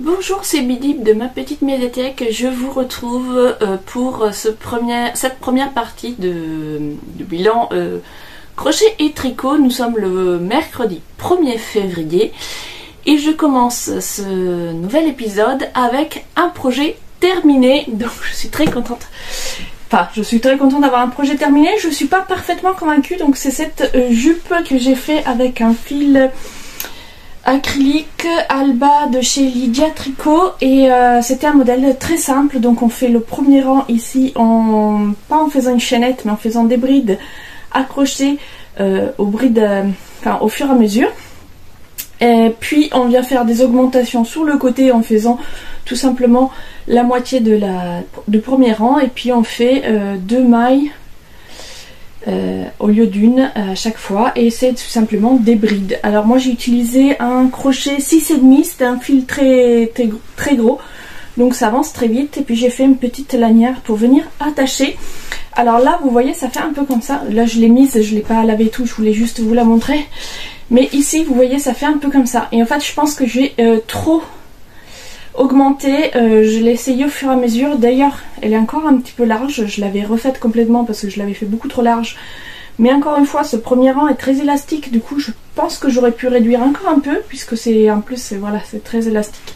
Bonjour, c'est Bidip de ma petite médiathèque. Je vous retrouve pour cette première partie de bilan crochet et tricot. Nous sommes le mercredi 1er février et je commence ce nouvel épisode avec un projet terminé. Donc je suis très contente. Enfin, je suis très contente d'avoir un projet terminé. Je suis pas parfaitement convaincue. Donc c'est cette jupe que j'ai fait avec un fil acrylique Alba de chez Lydia Tricot et c'était un modèle très simple. Donc on fait le premier rang ici pas en faisant une chaînette mais en faisant des brides accrochées au fur et à mesure. Et puis on vient faire des augmentations sur le côté en faisant tout simplement la moitié du premier rang, et puis on fait 2 mailles au lieu d'une à chaque fois, et c'est tout simplement des brides. Alors moi j'ai utilisé un crochet 6,5, c'était un fil très gros, donc ça avance très vite, et puis j'ai fait une petite lanière pour venir attacher. Alors là vous voyez ça fait un peu comme ça, là je l'ai mise, je l'ai pas lavé tout, je voulais juste vous la montrer, mais ici vous voyez ça fait un peu comme ça, et en fait je pense que j'ai trop augmenté, je l'ai essayé au fur et à mesure. D'ailleurs elle est encore un petit peu large, je l'avais refaite complètement parce que je l'avais fait beaucoup trop large, mais encore une fois ce premier rang est très élastique, du coup je pense que j'aurais pu réduire encore un peu puisque c'est en plus voilà, c'est très élastique.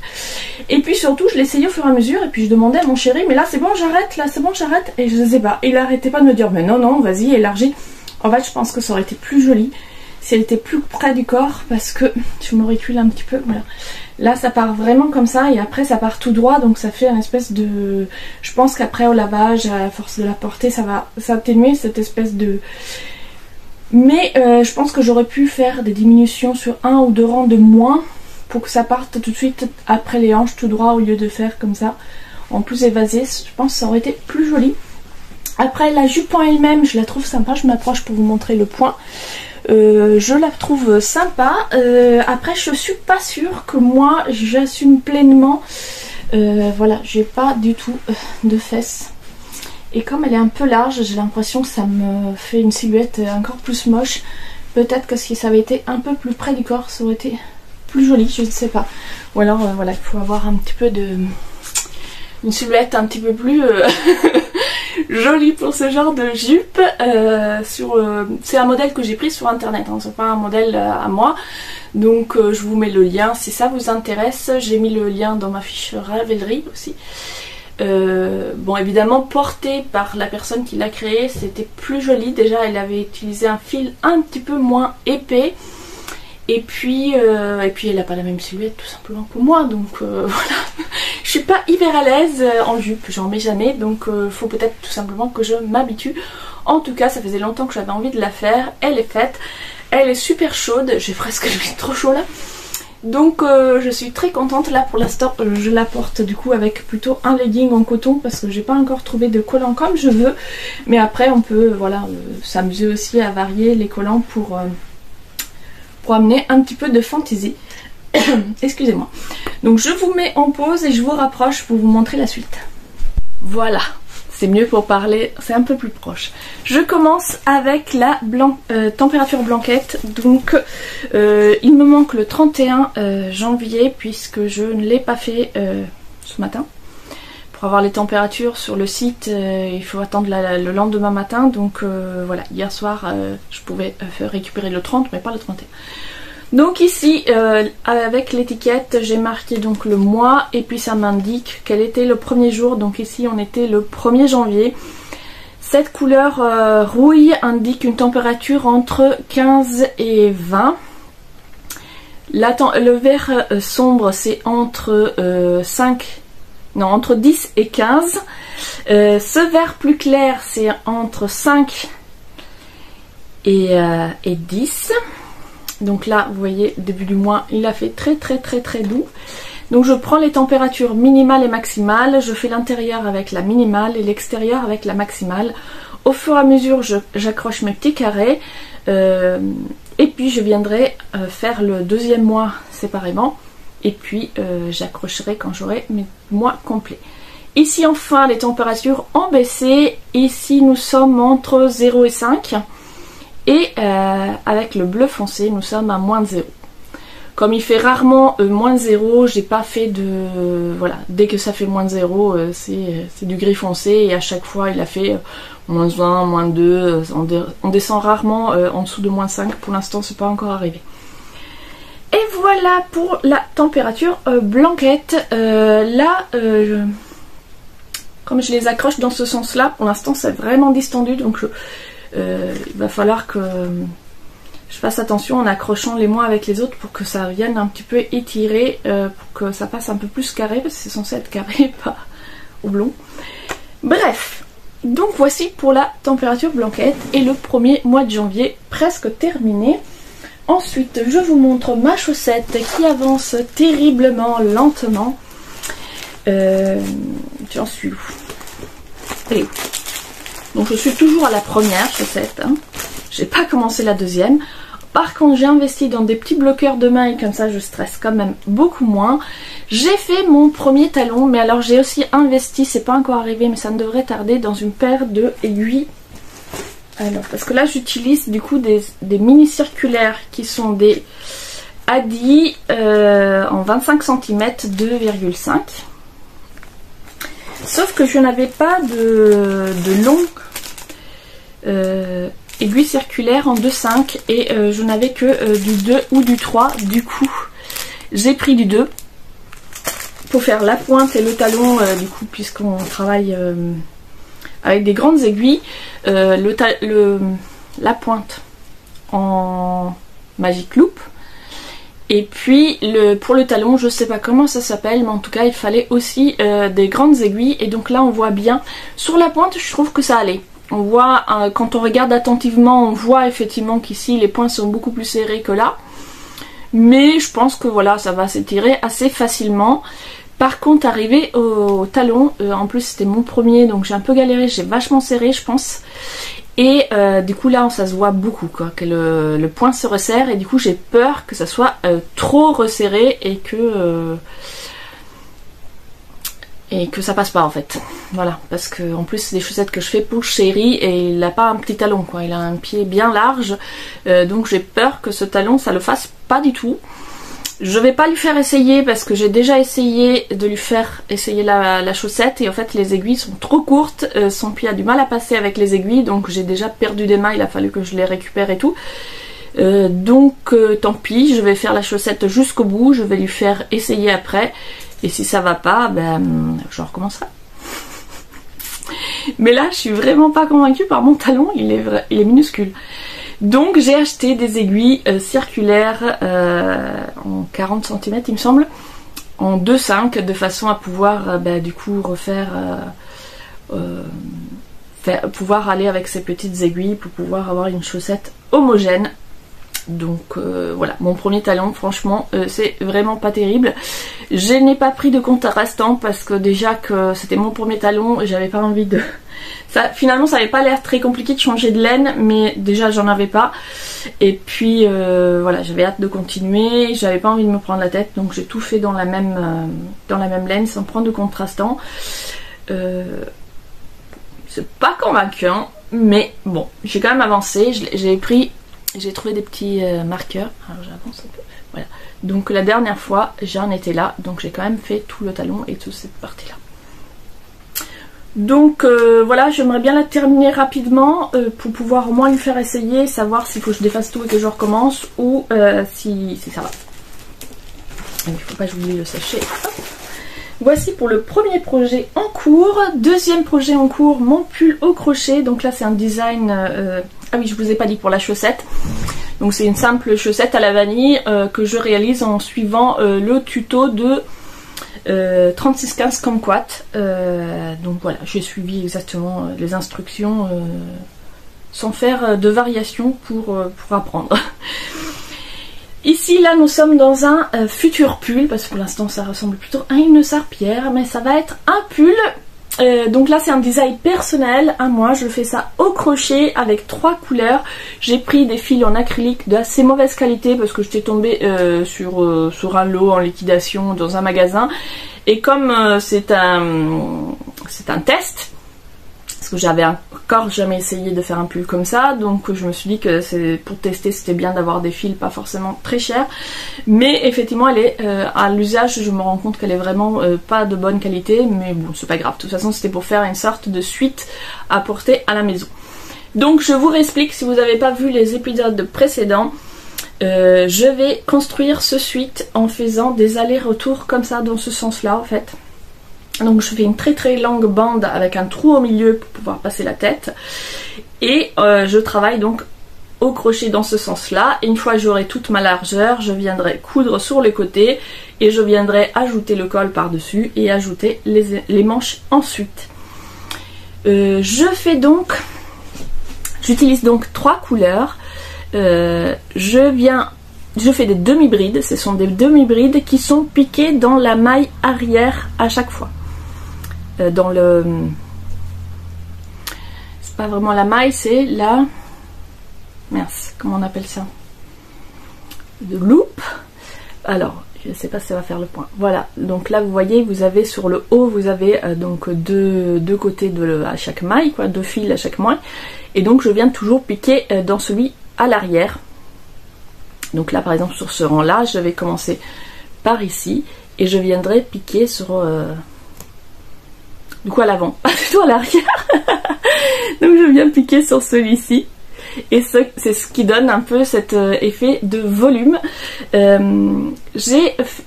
Et puis surtout je l'ai essayé au fur et à mesure, et puis je demandais à mon chéri mais là c'est bon j'arrête, là c'est bon j'arrête, et je sais pas, il arrêtait pas de me dire mais non vas-y élargis. En fait je pense que ça aurait été plus joli si elle était plus près du corps, parce que je me recule un petit peu, voilà. Là ça part vraiment comme ça et après ça part tout droit, donc ça fait une espèce de... Je pense qu'après au lavage, à force de la porter, ça va s'atténuer cette espèce de... Mais je pense que j'aurais pu faire des diminutions sur 1 ou 2 rangs de moins pour que ça parte tout de suite après les hanches tout droit, au lieu de faire comme ça en plus évasé. Je pense que ça aurait été plus joli. Après la jupe en elle-même, je la trouve sympa, je m'approche pour vous montrer le point. Je la trouve sympa. Après je suis pas sûre que moi j'assume pleinement. Voilà, j'ai pas du tout de fesses, et comme elle est un peu large, j'ai l'impression que ça me fait une silhouette encore plus moche. Peut-être que si ça avait été un peu plus près du corps, ça aurait été plus joli, je ne sais pas. Ou alors voilà, il faut avoir un petit peu une silhouette un petit peu plus jolie pour ce genre de jupe. C'est un modèle que j'ai pris sur internet, hein, c'est pas un modèle à moi, donc je vous mets le lien si ça vous intéresse. J'ai mis le lien dans ma fiche Ravelry aussi. Bon, évidemment porté par la personne qui l'a créé, c'était plus joli. Déjà elle avait utilisé un fil un petit peu moins épais, et puis elle n'a pas la même silhouette tout simplement que moi, donc voilà. Je suis pas hyper à l'aise en jupe, j'en mets jamais, donc faut peut-être tout simplement que je m'habitue. En tout cas ça faisait longtemps que j'avais envie de la faire, elle est faite, elle est super chaude, j'ai presque trop chaud là. Donc je suis très contente. Là pour l'instant je la porte du coup avec plutôt un legging en coton parce que j'ai pas encore trouvé de collant comme je veux, mais après on peut voilà s'amuser aussi à varier les collants pour amener un petit peu de fantaisie. Excusez-moi. Donc je vous mets en pause et je vous rapproche pour vous montrer la suite. Voilà, c'est mieux pour parler, c'est un peu plus proche. Je commence avec la température blanquette. Donc il me manque le 31 janvier puisque je ne l'ai pas fait ce matin. Pour avoir les températures sur le site, il faut attendre le lendemain matin. Donc voilà, hier soir je pouvais récupérer le 30 mais pas le 31. Donc ici avec l'étiquette j'ai marqué donc le mois, et puis ça m'indique quel était le premier jour. Donc ici on était le 1er janvier. Cette couleur rouille indique une température entre 15 et 20. Le vert sombre c'est entre 10 et 15. Ce vert plus clair c'est entre 5 et 10. Donc là vous voyez début du mois il a fait très doux. Donc je prends les températures minimales et maximales, je fais l'intérieur avec la minimale et l'extérieur avec la maximale. Au fur et à mesure j'accroche mes petits carrés, et puis je viendrai faire le deuxième mois séparément, et puis j'accrocherai quand j'aurai mes mois complets. Ici enfin les températures ont baissé, ici nous sommes entre 0 et 5. Et avec le bleu foncé, nous sommes à -0. Comme il fait rarement moins de 0, j'ai pas fait de... voilà, dès que ça fait moins de 0, c'est du gris foncé, et à chaque fois il a fait moins 1, moins 2, on descend rarement en dessous de moins 5, pour l'instant c'est pas encore arrivé. Et voilà pour la température blanquette. Là, comme je les accroche dans ce sens-là, pour l'instant c'est vraiment distendu, donc il va falloir que je fasse attention en accrochant les mois avec les autres pour que ça vienne un petit peu étirer, pour que ça passe un peu plus carré, parce que c'est censé être carré, pas oblong. Bref, donc voici pour la température blanquette et le premier mois de janvier presque terminé. Ensuite, je vous montre ma chaussette qui avance terriblement lentement. J'en suis où? Elle est où? Donc je suis toujours à la première chaussette, hein. J'ai pas commencé la deuxième. Par contre, j'ai investi dans des petits bloqueurs de mailles, comme ça je stresse quand même beaucoup moins. J'ai fait mon premier talon, mais alors j'ai aussi investi, c'est pas encore arrivé mais ça ne devrait tarder, dans une paire de aiguilles. Alors, parce que là j'utilise du coup des mini circulaires qui sont des Adi en 25 cm 2,5. Sauf que je n'avais pas de long aiguille circulaire en 2,5 et je n'avais que du 2 ou du 3. Du coup, j'ai pris du 2 pour faire la pointe et le talon, du coup, puisqu'on travaille avec des grandes aiguilles. La pointe en Magic Loop. Et puis pour le talon, je sais pas comment ça s'appelle, mais en tout cas il fallait aussi des grandes aiguilles. Et donc là on voit bien, sur la pointe je trouve que ça allait. On voit, quand on regarde attentivement, on voit effectivement qu'ici les points sont beaucoup plus serrés que là. Mais je pense que voilà, ça va s'étirer assez facilement. Par contre, arrivé au talon, en plus c'était mon premier, donc j'ai un peu galéré, j'ai vachement serré je pense. Et du coup là ça se voit beaucoup quoi, que le point se resserre, et du coup j'ai peur que ça soit trop resserré et que ça passe pas en fait. Voilà, parce que en plus c'est des chaussettes que je fais pour chéri et il n'a pas un petit talon quoi, il a un pied bien large, donc j'ai peur que ce talon ça le fasse pas du tout. Je vais pas lui faire essayer parce que j'ai déjà essayé de lui faire essayer la chaussette et en fait les aiguilles sont trop courtes, son pied a du mal à passer avec les aiguilles, donc j'ai déjà perdu des mailles, il a fallu que je les récupère et tout. Donc tant pis, je vais faire la chaussette jusqu'au bout, je vais lui faire essayer après et si ça va pas, ben je recommencerai. Mais là je suis vraiment pas convaincue par mon talon, il est minuscule. Donc j'ai acheté des aiguilles circulaires en 40 cm il me semble, en 2,5, de façon à pouvoir du coup refaire, pouvoir aller avec ces petites aiguilles pour pouvoir avoir une chaussette homogène. Donc voilà, mon premier talon, franchement c'est vraiment pas terrible. Je n'ai pas pris de contrastant parce que déjà que c'était mon premier talon et j'avais pas envie de... Finalement ça n'avait pas l'air très compliqué de changer de laine, mais déjà j'en avais pas. Et puis voilà, j'avais hâte de continuer, j'avais pas envie de me prendre la tête, donc j'ai tout fait dans la même laine sans prendre de contrastant. C'est pas convaincant, mais bon, j'ai quand même avancé, j'ai trouvé des petits marqueurs, alors j'avance un peu, voilà. Donc la dernière fois j'en étais là, donc j'ai quand même fait tout le talon et toute cette partie là. Donc voilà, j'aimerais bien la terminer rapidement pour pouvoir au moins lui faire essayer, savoir s'il faut que je défasse tout et que je recommence ou si ça va. Donc, il ne faut pas que j'oublie le sachet. Hop. Voici pour le premier projet en cours. Deuxième projet en cours, mon pull au crochet. Donc là c'est un design... ah oui, je vous ai pas dit pour la chaussette. Donc c'est une simple chaussette à la vanille que je réalise en suivant le tuto de 3615 Kumquat. Donc voilà, j'ai suivi exactement les instructions sans faire de variation pour apprendre. Ici là nous sommes dans un futur pull, parce que pour l'instant ça ressemble plutôt à une serpillière, mais ça va être un pull. Donc là c'est un design personnel à moi, je fais ça au crochet avec 3 couleurs. J'ai pris des fils en acrylique d'assez mauvaise qualité parce que j'étais tombée sur un lot en liquidation dans un magasin. Et comme c'est un test, parce que j'avais encore jamais essayé de faire un pull comme ça, donc je me suis dit que pour tester c'était bien d'avoir des fils pas forcément très chers, mais effectivement elle est à l'usage, je me rends compte qu'elle est vraiment pas de bonne qualité, mais bon c'est pas grave, de toute façon c'était pour faire une sorte de suite à porter à la maison. Donc je vous réexplique si vous n'avez pas vu les épisodes précédents. Je vais construire ce suite en faisant des allers-retours comme ça dans ce sens là en fait. Donc je fais une très très longue bande avec un trou au milieu pour pouvoir passer la tête, et je travaille donc au crochet dans ce sens là, et une fois que j'aurai toute ma largeur je viendrai coudre sur les côtés et je viendrai ajouter le col par dessus et ajouter les manches ensuite. J'utilise donc 3 couleurs. Je fais des demi-brides, ce sont des demi-brides qui sont piquées dans la maille arrière à chaque fois. C'est pas vraiment la maille, c'est la... Mince, comment on appelle ça? De loop. Alors, je sais pas si ça va faire le point. Voilà, donc là vous voyez, vous avez sur le haut, vous avez donc deux côtés à chaque maille, quoi, 2 fils à chaque maille. Et donc je viens toujours piquer dans celui à l'arrière. Donc là par exemple sur ce rang là je vais commencer par ici et je viendrai piquer sur du coup à l'avant, pas du tout à l'arrière. Donc je viens piquer sur celui-ci et c'est ce qui donne un peu cet effet de volume.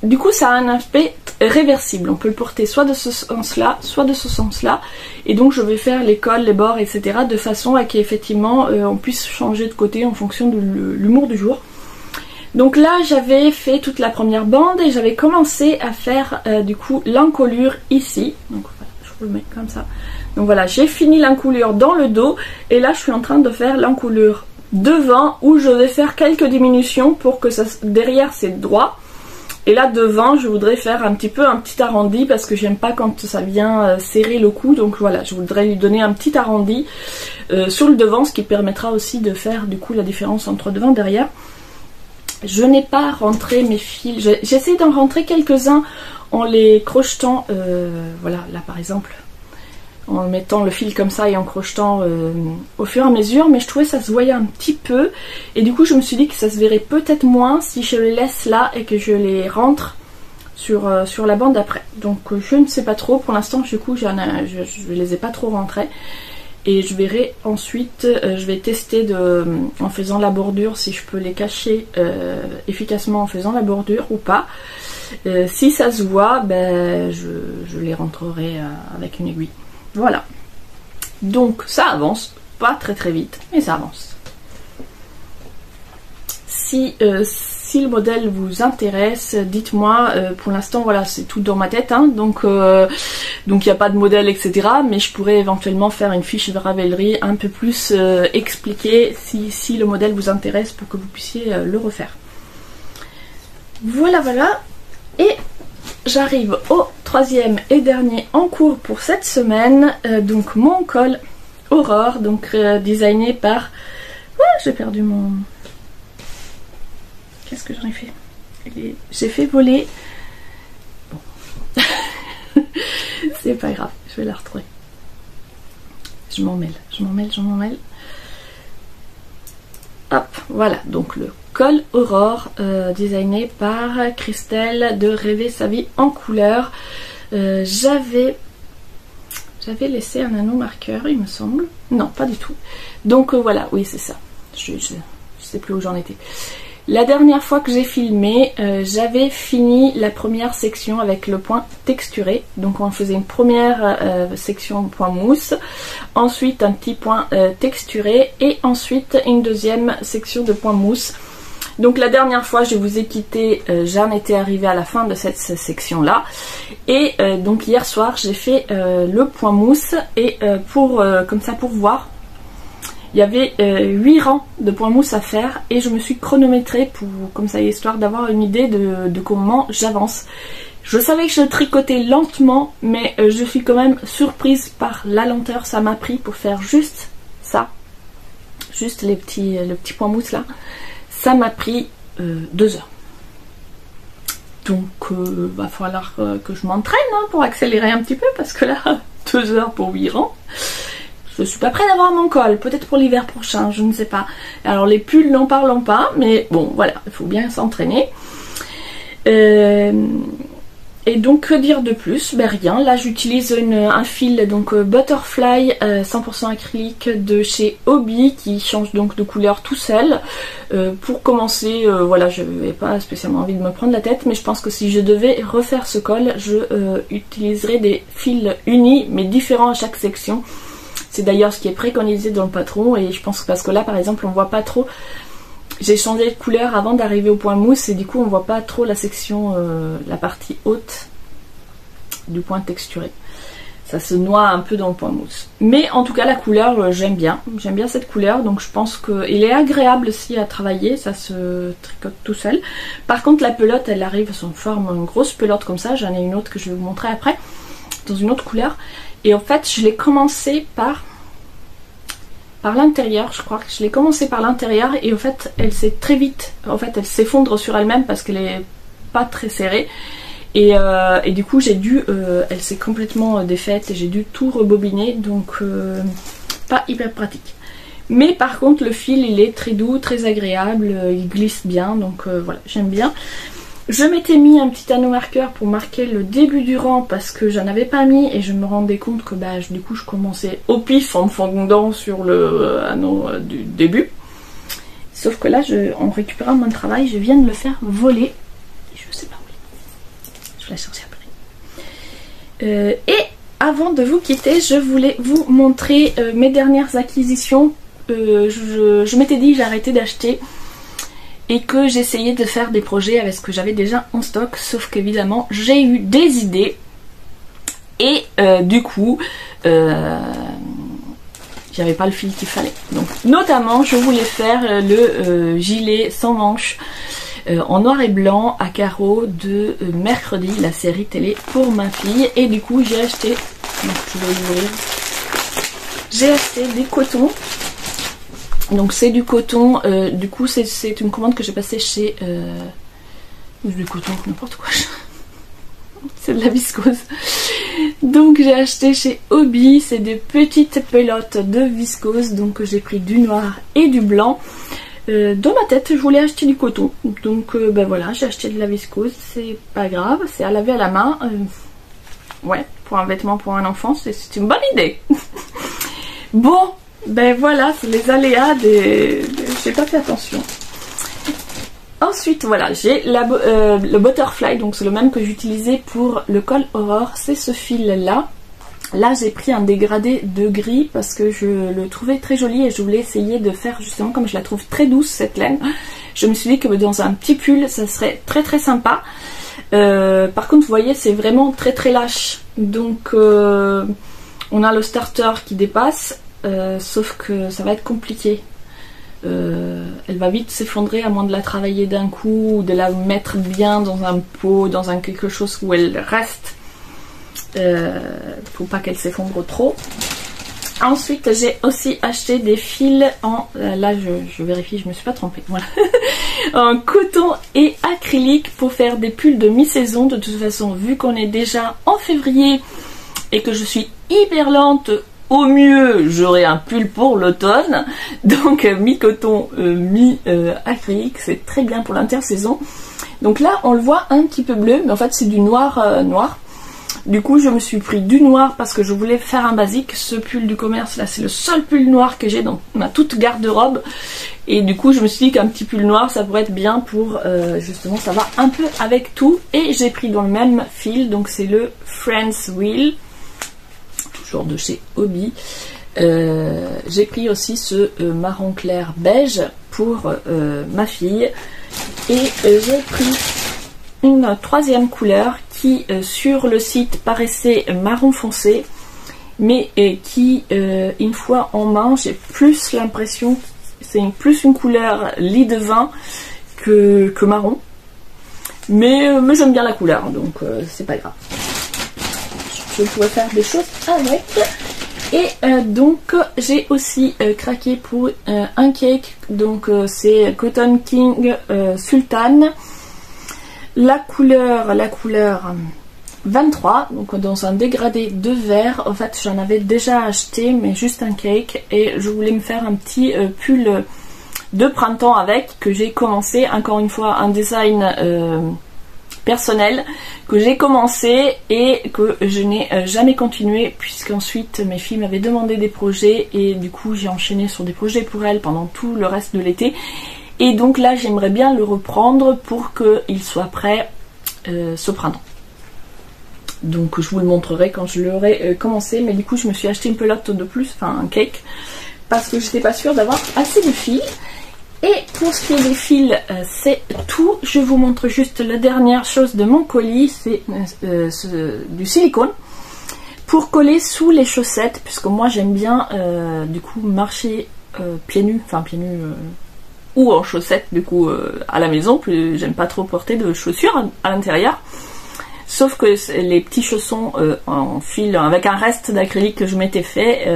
Du coup ça a un aspect réversible, on peut le porter soit de ce sens là soit de ce sens là, et donc je vais faire les cols, les bords etc de façon à qu'effectivement on puisse changer de côté en fonction de l'humour du jour. Donc là j'avais fait toute la première bande et j'avais commencé à faire du coup l'encolure ici, donc voilà, je vous le mets comme ça. Donc voilà, j'ai fini l'encolure dans le dos et là je suis en train de faire l'encolure devant où je vais faire quelques diminutions pour que ça, derrière c'est droit. Et là devant je voudrais faire un petit arrondi parce que j'aime pas quand ça vient serrer le cou, donc voilà, je voudrais lui donner un petit arrondi sur le devant, ce qui permettra aussi de faire du coup la différence entre devant et derrière. Je n'ai pas rentré mes fils, j'essaie d'en rentrer quelques-uns en les crochetant, voilà, là par exemple, en mettant le fil comme ça et en crochetant au fur et à mesure, mais je trouvais que ça se voyait un petit peu, et du coup je me suis dit que ça se verrait peut-être moins si je les laisse là et que je les rentre sur la bande après. Donc je ne sais pas trop, pour l'instant du coup je les ai pas trop rentrés. Et je verrai ensuite, je vais tester en faisant la bordure si je peux les cacher efficacement en faisant la bordure ou pas. Si ça se voit, ben, je les rentrerai avec une aiguille. Voilà. Donc ça avance, pas très très vite, mais ça avance. Si le modèle vous intéresse, dites-moi. Pour l'instant voilà, c'est tout dans ma tête, hein, donc il n'y a pas de modèle etc, mais je pourrais éventuellement faire une fiche de Ravelry un peu plus expliquée si le modèle vous intéresse pour que vous puissiez le refaire. Voilà, et j'arrive au 3e et dernier en cours pour cette semaine, donc mon col Aurore, donc designé par... j'ai perdu mon... Qu'est-ce que j'en ai fait? J'ai fait voler... Bon. C'est pas grave, je vais la retrouver. Je m'en mêle. Hop, voilà, donc le col Aurore, designé par Christelle de Rêver sa vie en couleur. J'avais laissé un anneau marqueur, il me semble. Non, pas du tout. Donc voilà, oui c'est ça. Je sais plus où j'en étais. La dernière fois que j'ai filmé, j'avais fini la première section avec le point texturé. Donc on faisait une première section point mousse, ensuite un petit point texturé et ensuite une deuxième section de point mousse. Donc la dernière fois je vous ai quitté, j'en étais arrivée à la fin de cette section là. Et donc hier soir j'ai fait le point mousse et comme ça pour voir. Il y avait 8 rangs de points mousse à faire et je me suis chronométrée comme ça, histoire d'avoir une idée de comment j'avance. Je savais que je tricotais lentement, mais je suis quand même surprise par la lenteur. Ça m'a pris pour faire juste ça, juste le petit point mousse là. Ça m'a pris 2 heures. Donc va falloir que je m'entraîne hein, pour accélérer un petit peu parce que là, 2 heures pour 8 rangs. je suis pas prête d'avoir mon col, peut-être pour l'hiver prochain, je ne sais pas. Alors les pulls, n'en parlons pas, mais bon voilà, il faut bien s'entraîner. Et donc que dire de plus? Ben rien, là j'utilise un fil donc Butterfly 100% acrylique de chez Hobbii qui change donc de couleur tout seul. Pour commencer, voilà, je n'ai pas spécialement envie de me prendre la tête, mais je pense que si je devais refaire ce col, je utiliserais des fils unis mais différents à chaque section. C'est d'ailleurs ce qui est préconisé dans le patron, et je pense que parce que là par exemple on voit pas trop. J'ai changé de couleur avant d'arriver au point mousse et du coup on voit pas trop la section, la partie haute du point texturé. Ça se noie un peu dans le point mousse. Mais en tout cas la couleur j'aime bien cette couleur, donc je pense qu'il est agréable aussi à travailler, ça se tricote tout seul. Par contre la pelote elle arrive sous forme une grosse pelote comme ça, j'en ai une autre que je vais vous montrer après, dans une autre couleur. Et en fait je l'ai commencé par l'intérieur, je crois que je l'ai commencé par l'intérieur et en fait elle s'est très vite, en fait elle s'effondre sur elle-même parce qu'elle est pas très serrée et du coup j'ai dû, elle s'est complètement défaite et j'ai dû tout rebobiner, donc pas hyper pratique. Mais par contre le fil il est très doux, très agréable, il glisse bien, donc voilà, j'aime bien. Je m'étais mis un petit anneau marqueur pour marquer le début du rang parce que j'en avais pas mis et je me rendais compte que bah, du coup je commençais au pif en me fondant sur le anneau du début. Sauf que là, en récupérant mon travail, je viens de le faire voler. Je sais pas où il est. Je vais la chercher après. Et avant de vous quitter, je voulais vous montrer mes dernières acquisitions. Je m'étais dit j'arrêtais d'acheter et que j'essayais de faire des projets avec ce que j'avais déjà en stock, sauf qu'évidemment j'ai eu des idées et du coup j'avais pas le fil qu'il fallait. Donc notamment je voulais faire le gilet sans manches en noir et blanc à carreaux de mercredi, la série télé pour ma fille, et du coup j'ai acheté, donc je vais ouvrir, j'ai acheté des cotons. Donc c'est du coton, du coup c'est une commande que j'ai passée chez... du coton, n'importe quoi. C'est de la viscose. Donc j'ai acheté chez Hobbii, c'est des petites pelotes de viscose. Donc j'ai pris du noir et du blanc. Dans ma tête je voulais acheter du coton. Donc ben voilà, j'ai acheté de la viscose, c'est pas grave, c'est à laver à la main. Ouais, pour un vêtement pour un enfant, c'est une bonne idée. Bon, ben voilà, c'est les aléas des... J'ai pas fait attention. Ensuite, voilà, j'ai le Butterfly, donc c'est le même que j'utilisais pour le col Aurore. C'est ce fil-là. Là, j'ai pris un dégradé de gris parce que je le trouvais très joli et je voulais essayer de faire justement, comme je la trouve très douce cette laine, je me suis dit que dans un petit pull, ça serait très très sympa. Par contre, vous voyez, c'est vraiment très très lâche. Donc, on a le starter qui dépasse. Sauf que ça va être compliqué. Elle va vite s'effondrer à moins de la travailler d'un coup ou de la mettre bien dans un pot, dans un quelque chose où elle reste pour pas qu'elle s'effondre trop. Ensuite j'ai aussi acheté des fils en... là je vérifie, je me suis pas trompée, voilà. En coton et acrylique pour faire des pulls de mi-saison. De toute façon, vu qu'on est déjà en février et que je suis hyper lente, au mieux j'aurai un pull pour l'automne, donc mi-coton, mi-acrylique, c'est très bien pour l'intersaison. Donc là on le voit un petit peu bleu, mais en fait c'est du noir noir. Du coup je me suis pris du noir parce que je voulais faire un basique. Ce pull du commerce là, c'est le seul pull noir que j'ai dans ma toute garde-robe, et du coup je me suis dit qu'un petit pull noir ça pourrait être bien pour justement, ça va un peu avec tout. Et j'ai pris dans le même fil, donc c'est le Friends Wheel, toujours de chez Hobbii. J'ai pris aussi ce marron clair beige pour ma fille, et j'ai pris une troisième couleur qui sur le site paraissait marron foncé, mais qui une fois en main j'ai plus l'impression c'est plus une couleur lit de vin que marron, mais j'aime bien la couleur, donc c'est pas grave, je pourrais faire des choses avec. Et donc j'ai aussi craqué pour un cake, donc c'est Cotton King Sultan. La couleur, 23, donc dans un dégradé de vert. En fait j'en avais déjà acheté mais juste un cake, et je voulais me faire un petit pull de printemps avec, que j'ai commencé, encore une fois un design personnel que j'ai commencé et que je n'ai jamais continué, puisqu'ensuite mes filles m'avaient demandé des projets et du coup j'ai enchaîné sur des projets pour elles pendant tout le reste de l'été, et donc là j'aimerais bien le reprendre pour qu'il soit prêt ce printemps. Donc je vous le montrerai quand je l'aurai commencé, mais du coup je me suis acheté une pelote de plus, enfin un cake, parce que j'étais pas sûre d'avoir assez de fils. Et pour ce qui est des fils, c'est tout. Je vous montre juste la dernière chose de mon colis, c'est du silicone pour coller sous les chaussettes, puisque moi j'aime bien du coup marcher pieds nus, enfin pieds nus ou en chaussettes du coup à la maison. J'aime pas trop porter de chaussures à l'intérieur, sauf que les petits chaussons en fil avec un reste d'acrylique que je m'étais fait,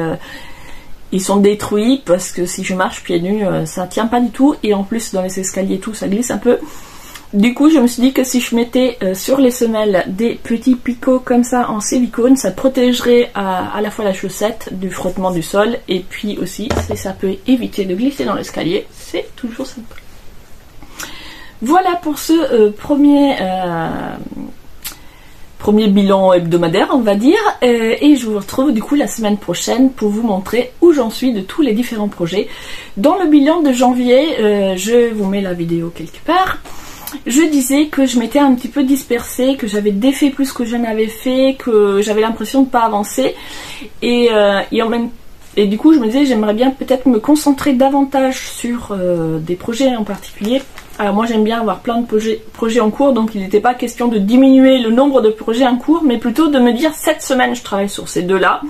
ils sont détruits parce que si je marche pieds nus, ça tient pas du tout, et en plus dans les escaliers et tout ça glisse un peu. Du coup je me suis dit que si je mettais sur les semelles des petits picots comme ça en silicone, ça protégerait à la fois la chaussette du frottement du sol, et puis aussi ça peut éviter de glisser dans l'escalier, c'est toujours sympa. Voilà pour ce premier bilan hebdomadaire on va dire, et je vous retrouve du coup la semaine prochaine pour vous montrer où j'en suis de tous les différents projets. Dans le bilan de janvier, je vous mets la vidéo quelque part, je disais que je m'étais un petit peu dispersée, que j'avais défait plus que je n'avais fait, que j'avais l'impression de ne pas avancer, et du coup je me disais j'aimerais bien peut-être me concentrer davantage sur des projets en particulier. Alors moi j'aime bien avoir plein de projets en cours, donc il n'était pas question de diminuer le nombre de projets en cours, mais plutôt de me dire cette semaine je travaille sur ces deux-là,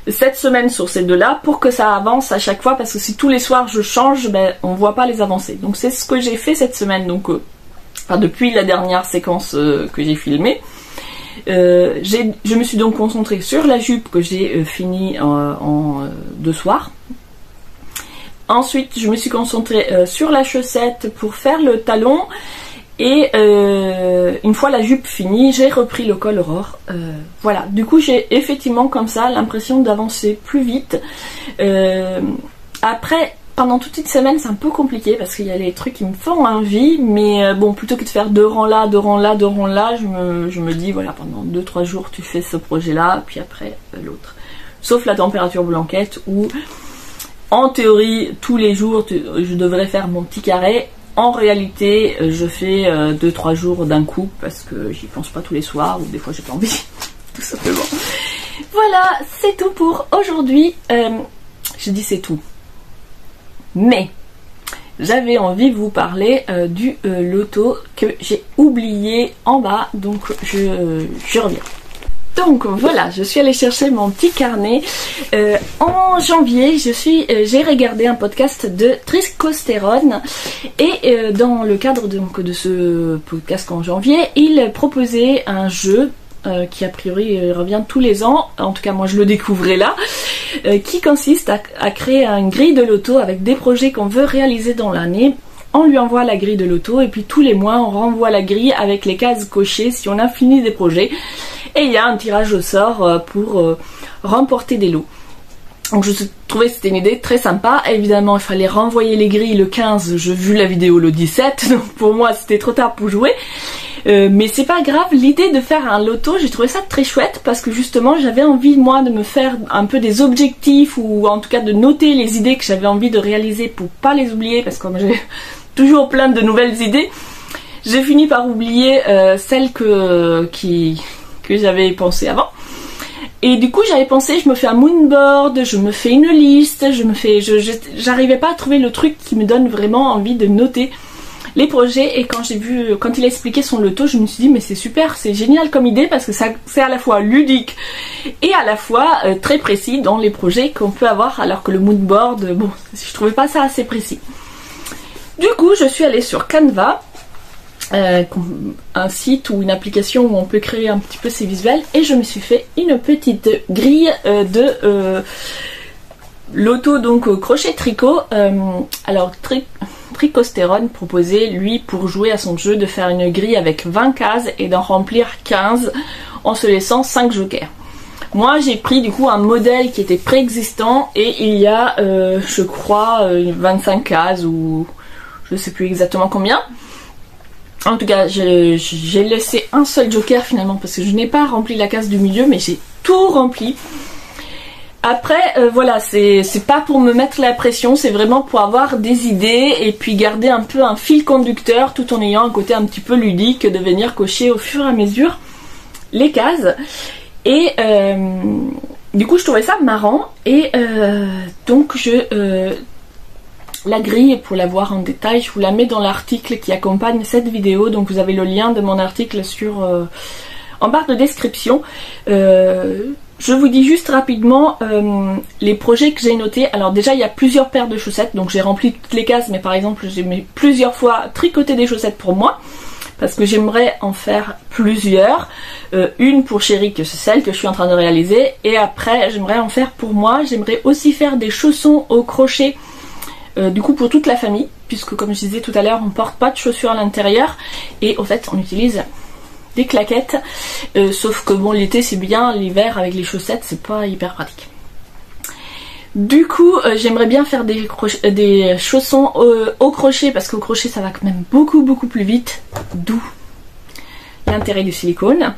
cette semaine sur ces deux-là, pour que ça avance à chaque fois, parce que si tous les soirs je change, ben, on ne voit pas les avancées. Donc c'est ce que j'ai fait cette semaine, donc depuis la dernière séquence que j'ai filmée. Je me suis donc concentrée sur la jupe que j'ai finie en 2 soirs. Ensuite, je me suis concentrée sur la chaussette pour faire le talon. Et une fois la jupe finie, j'ai repris le col Aurore. Voilà, du coup j'ai effectivement comme ça l'impression d'avancer plus vite. Après, pendant toute une semaine, c'est un peu compliqué parce qu'il y a des trucs qui me font envie. Mais bon, plutôt que de faire 2 rangs là, 2 rangs là, 2 rangs là, je me dis voilà, pendant 2-3 jours tu fais ce projet-là, puis après l'autre. Sauf la température blanquette où... En théorie, tous les jours, je devrais faire mon petit carré. En réalité, je fais 2-3 jours d'un coup parce que j'y pense pas tous les soirs, ou des fois j'ai pas envie, tout simplement. Voilà, c'est tout pour aujourd'hui. Je dis c'est tout. Mais j'avais envie de vous parler du loto que j'ai oublié en bas, donc je reviens. Donc voilà, je suis allée chercher mon petit carnet. En janvier, j'ai regardé un podcast de Tricostérone, et dans le cadre donc de ce podcast en janvier, il proposait un jeu qui a priori revient tous les ans, en tout cas moi je le découvrais là, qui consiste à créer une grille de loto avec des projets qu'on veut réaliser dans l'année. On lui envoie la grille de loto et puis tous les mois on renvoie la grille avec les cases cochées si on a fini des projets. Et il y a un tirage au sort pour remporter des lots. Donc je trouvais que c'était une idée très sympa. Évidemment il fallait renvoyer les grilles le 15, j'ai vu la vidéo le 17, donc pour moi c'était trop tard pour jouer. Mais c'est pas grave, l'idée de faire un loto, j'ai trouvé ça très chouette parce que justement j'avais envie moi de me faire un peu des objectifs, ou en tout cas de noter les idées que j'avais envie de réaliser pour pas les oublier, parce que comme j'ai toujours plein de nouvelles idées, j'ai fini par oublier celles que j'avais pensé avant. Et du coup j'avais pensé, je me fais un moonboard, je me fais une liste, j'arrivais pas à trouver le truc qui me donne vraiment envie de noter les projets. Et quand il a expliqué son loto, je me suis dit mais c'est super, c'est génial comme idée, parce que c'est à la fois ludique et à la fois très précis dans les projets qu'on peut avoir, alors que le moonboard, bon, je trouvais pas ça assez précis. Du coup je suis allée sur Canva, un site ou une application où on peut créer un petit peu ses visuels, et je me suis fait une petite grille de loto, donc crochet tricot. Alors Tricostérone proposait lui pour jouer à son jeu de faire une grille avec 20 cases et d'en remplir 15 en se laissant 5 jokers. Moi j'ai pris du coup un modèle qui était préexistant et il y a je crois 25 cases ou je sais plus exactement combien. En tout cas j'ai laissé un seul joker finalement parce que je n'ai pas rempli la case du milieu mais j'ai tout rempli. Après voilà, c'est pas pour me mettre la pression, c'est vraiment pour avoir des idées et puis garder un peu un fil conducteur tout en ayant un côté un petit peu ludique de venir cocher au fur et à mesure les cases. Et du coup je trouvais ça marrant et donc la grille, pour la voir en détail, je vous la mets dans l'article qui accompagne cette vidéo, donc vous avez le lien de mon article en barre de description. Je vous dis juste rapidement les projets que j'ai notés. Alors déjà il y a plusieurs paires de chaussettes, donc j'ai rempli toutes les cases, mais par exemple j'ai mis plusieurs fois tricoter des chaussettes pour moi, parce que j'aimerais en faire plusieurs. Une pour Chérie, que c'est celle que je suis en train de réaliser, et après j'aimerais en faire pour moi. J'aimerais aussi faire des chaussons au crochet, du coup pour toute la famille, puisque comme je disais tout à l'heure, on porte pas de chaussures à l'intérieur, et au fait on utilise des claquettes, sauf que bon l'été c'est bien, l'hiver avec les chaussettes c'est pas hyper pratique. Du coup j'aimerais bien faire des chaussons au crochet, parce qu'au crochet ça va quand même beaucoup plus vite, d'où l'intérêt du silicone.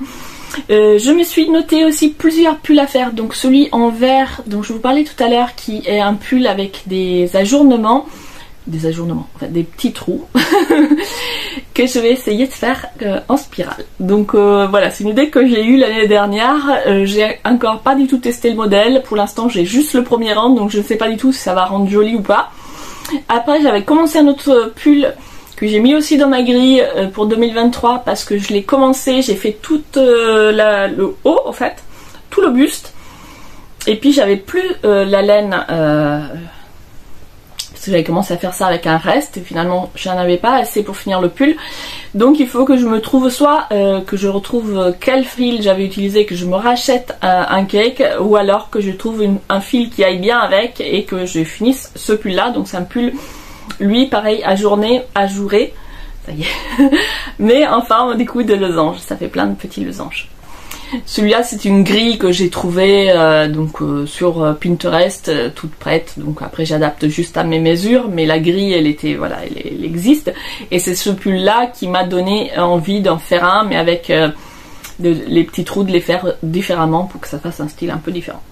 Je me suis noté aussi plusieurs pulls à faire, donc celui en vert dont je vous parlais tout à l'heure, qui est un pull avec des ajournements, enfin des petits trous que je vais essayer de faire en spirale. Donc voilà, c'est une idée que j'ai eue l'année dernière. J'ai encore pas du tout testé le modèle, pour l'instant j'ai juste le premier rang, donc je ne sais pas du tout si ça va rendre joli ou pas. Après j'avais commencé un autre pull que j'ai mis aussi dans ma grille pour 2023, parce que je l'ai commencé, j'ai fait tout le haut en fait, tout le buste, et puis j'avais plus la laine, parce que j'avais commencé à faire ça avec un reste, et finalement j'en avais pas assez pour finir le pull, donc il faut que je me trouve soit que je retrouve quel fil j'avais utilisé, que je me rachète un cake, ou alors que je trouve un fil qui aille bien avec et que je finisse ce pull là. Donc c'est un pull, lui pareil, ajouré, ça y est, mais en forme du coup de losange, ça fait plein de petits losanges. Celui-là c'est une grille que j'ai trouvée sur Pinterest, toute prête, donc après j'adapte juste à mes mesures, mais la grille elle était, voilà, elle existe, et c'est ce pull là qui m'a donné envie d'en faire un, mais avec les petits trous, de les faire différemment pour que ça fasse un style un peu différent.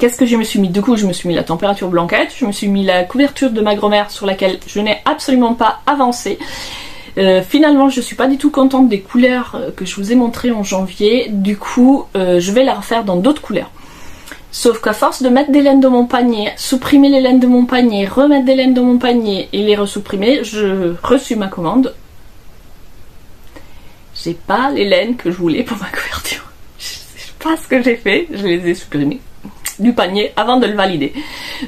Qu'est-ce que je me suis mis? Du coup je me suis mis la température blanquette, je me suis mis la couverture de ma grand-mère sur laquelle je n'ai absolument pas avancé. Finalement je suis pas du tout contente des couleurs que je vous ai montrées en janvier, du coup je vais la refaire dans d'autres couleurs. Sauf qu'à force de mettre des laines dans mon panier, supprimer les laines de mon panier, remettre des laines dans mon panier et les resupprimer, je reçus ma commande. J'ai pas les laines que je voulais pour ma couverture. Je sais pas ce que j'ai fait, je les ai supprimées du panier avant de le valider.